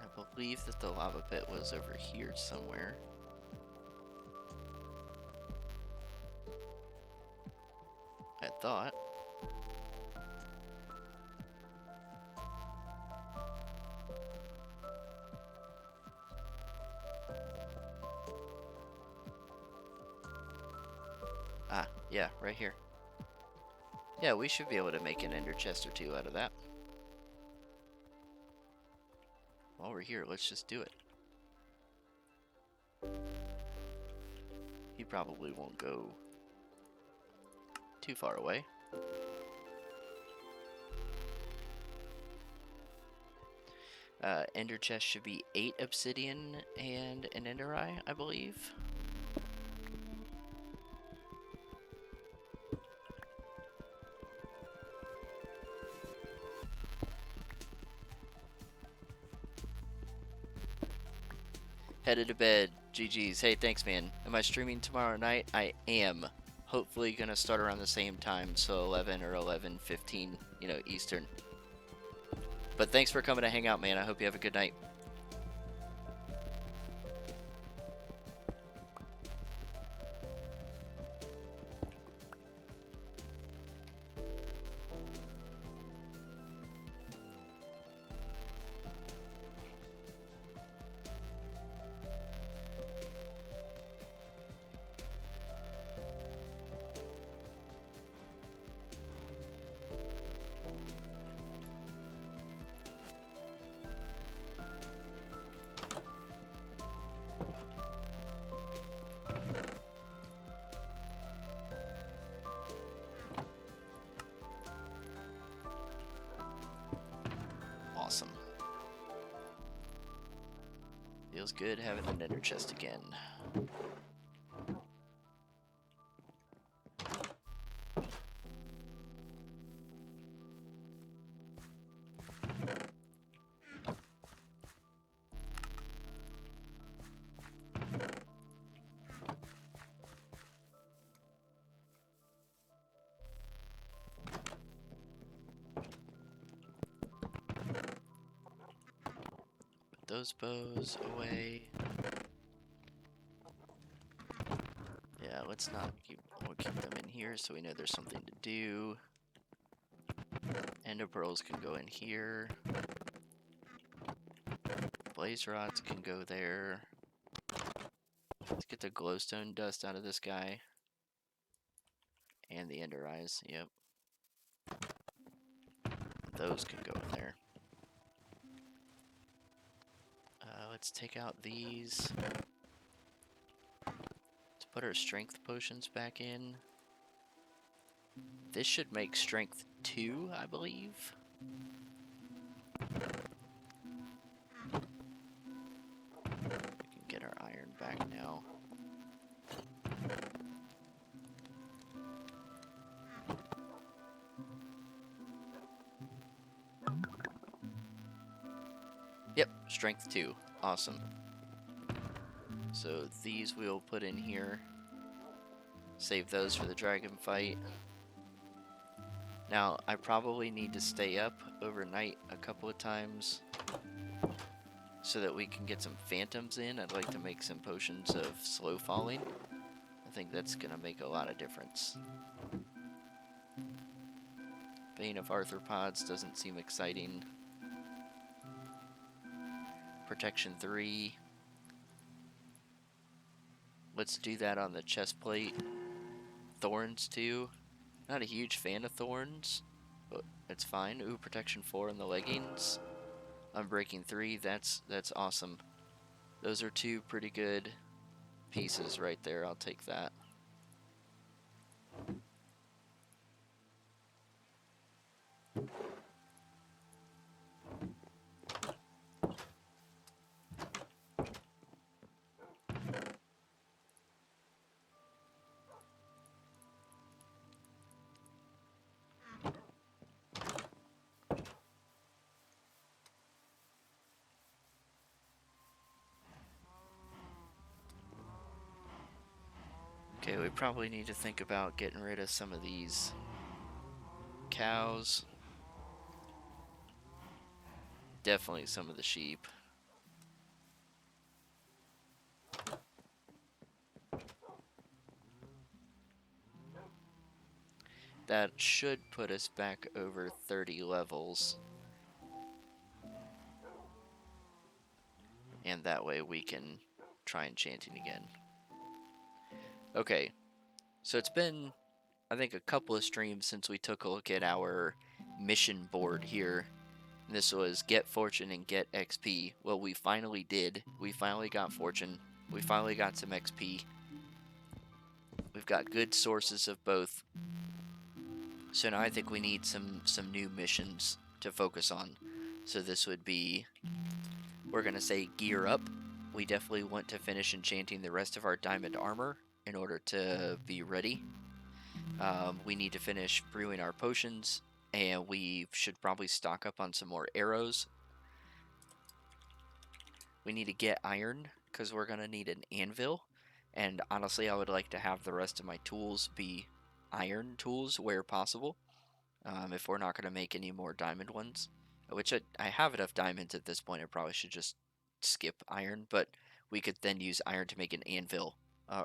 I believe that the lava pit was over here somewhere. I thought. Ah, yeah, right here. Yeah, we should be able to make an ender chest or 2 out of that. While we're here, let's just do it. He probably won't go too far away. Ender chest should be 8 obsidian and an ender eye, I believe. Headed to bed. GG's. Hey, thanks, man. Am I streaming tomorrow night? I am. Hopefully gonna start around the same time, so 11 or 11:15, you know, Eastern. But thanks for coming to hang out, man. I hope you have a good night. Feels good having an ender chest again. Put those bows away. Yeah, let's not keep. We'll keep them in here so we know there's something to do. Ender pearls can go in here. Blaze rods can go there. Let's get the glowstone dust out of this guy. And the ender eyes, yep. Those can go in there. Let's take out these. Let's put our strength potions back in. This should make strength 2, I believe. We can get our iron back now. Yep, strength 2. Awesome. So these we'll put in here. Save those for the dragon fight. Now, I probably need to stay up overnight a couple of times so that we can get some phantoms in. I'd like to make some potions of slow falling. I think that's going to make a lot of difference. Bane of arthropods doesn't seem exciting. Protection 3. Let's do that on the chest plate. Thorns 2. Not a huge fan of thorns, but it's fine. Ooh, protection 4 on the leggings. Unbreaking 3, that's awesome. Those are 2 pretty good pieces right there. I'll take that. Okay, we probably need to think about getting rid of some of these cows. Definitely some of the sheep. That should put us back over 30 levels. And that way we can try enchanting again. Okay, so it's been, I think, a couple of streams since we took a look at our mission board here. This was get fortune and get XP. Well, we finally did. We finally got fortune. We finally got some XP. We've got good sources of both. So now I think we need some new missions to focus on. So this would be, we're going to say gear up. We definitely want to finish enchanting the rest of our diamond armor in order to be ready. We need to finish brewing our potions, and we should probably stock up on some more arrows. We need to get iron, because we're going to need an anvil. And honestly, I would like to have the rest of my tools be iron tools where possible. If we're not going to make any more diamond ones. Which I have enough diamonds at this point, I probably should just skip iron. But we could then use iron to make an anvil.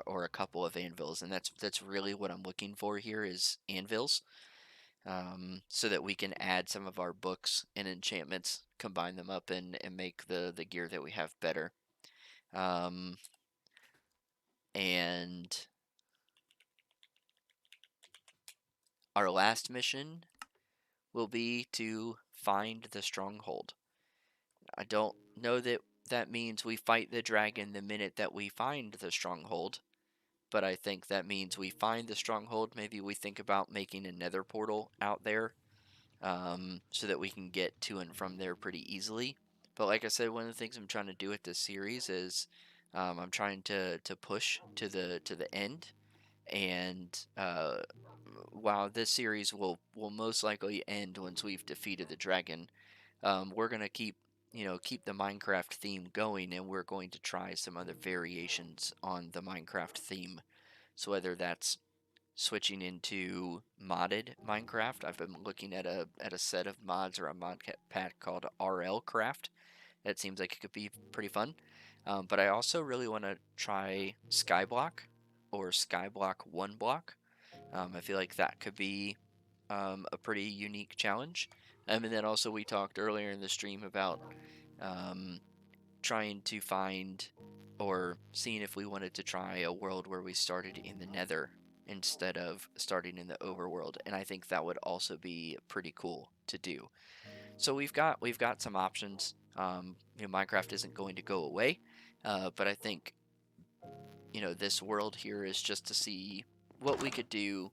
Or a couple of anvils. And that's really what I'm looking for here is anvils. So that we can add some of our books and enchantments, combine them up and make the gear that we have better. And our last mission will be to find the stronghold. I don't know that that means we fight the dragon the minute that we find the stronghold, but I think that means we find the stronghold. Maybe we think about making a nether portal out there, so that we can get to and from there pretty easily. But like I said, one of the things I'm trying to do with this series is I'm trying to push to the end. And while this series will most likely end once we've defeated the dragon, we're gonna keep the Minecraft theme going, and we're going to try some other variations on the Minecraft theme. So whether that's switching into modded Minecraft, I've been looking at a set of mods or a mod pack called RL Craft. That seems like it could be pretty fun. But I also really want to try Skyblock or Skyblock One Block. I feel like that could be a pretty unique challenge. And then also we talked earlier in the stream about um, trying to find or seeing if we wanted to try a world where we started in the Nether instead of starting in the overworld, and I think that would also be pretty cool to do. So we've got some options. Minecraft isn't going to go away, but I think this world here is just to see what we could do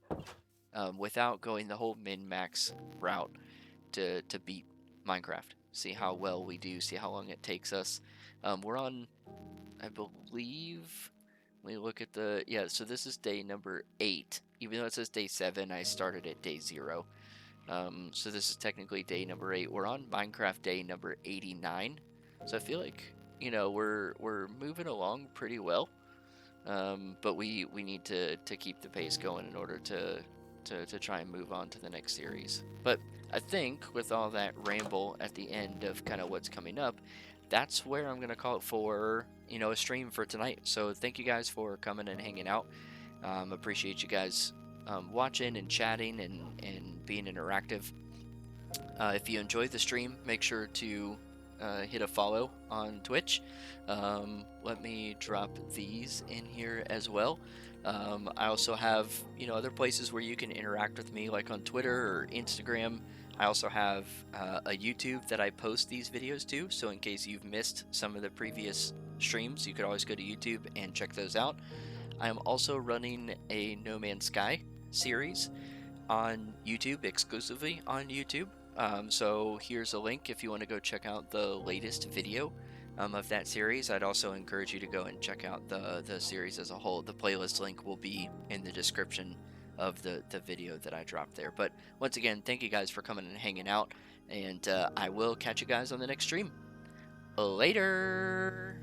without going the whole min max route to beat Minecraft. See how well we do. See how long it takes us. We're on, I believe. Let me look at the yeah. So this is day number 8. Even though it says day 7, I started at day 0. So this is technically day number 8. We're on Minecraft day number 89. So I feel like we're moving along pretty well. But we need to keep the pace going in order to try and move on to the next series. But I think with all that ramble at the end of kind of what's coming up, that's where I'm gonna call it for a stream for tonight. So thank you guys for coming and hanging out. Appreciate you guys watching and chatting and being interactive. If you enjoyed the stream, make sure to hit a follow on Twitch. Let me drop these in here as well. I also have other places where you can interact with me, like on Twitter or Instagram. I also have a YouTube that I post these videos to, so in case you've missed some of the previous streams, you could always go to YouTube and check those out. I am also running a No Man's Sky series on YouTube, exclusively on YouTube. So here's a link if you want to go check out the latest video of that series. I'd also encourage you to go and check out the series as a whole. The playlist link will be in the description of the video that I dropped there. But once again, thank you guys for coming and hanging out, and I will catch you guys on the next stream. Later!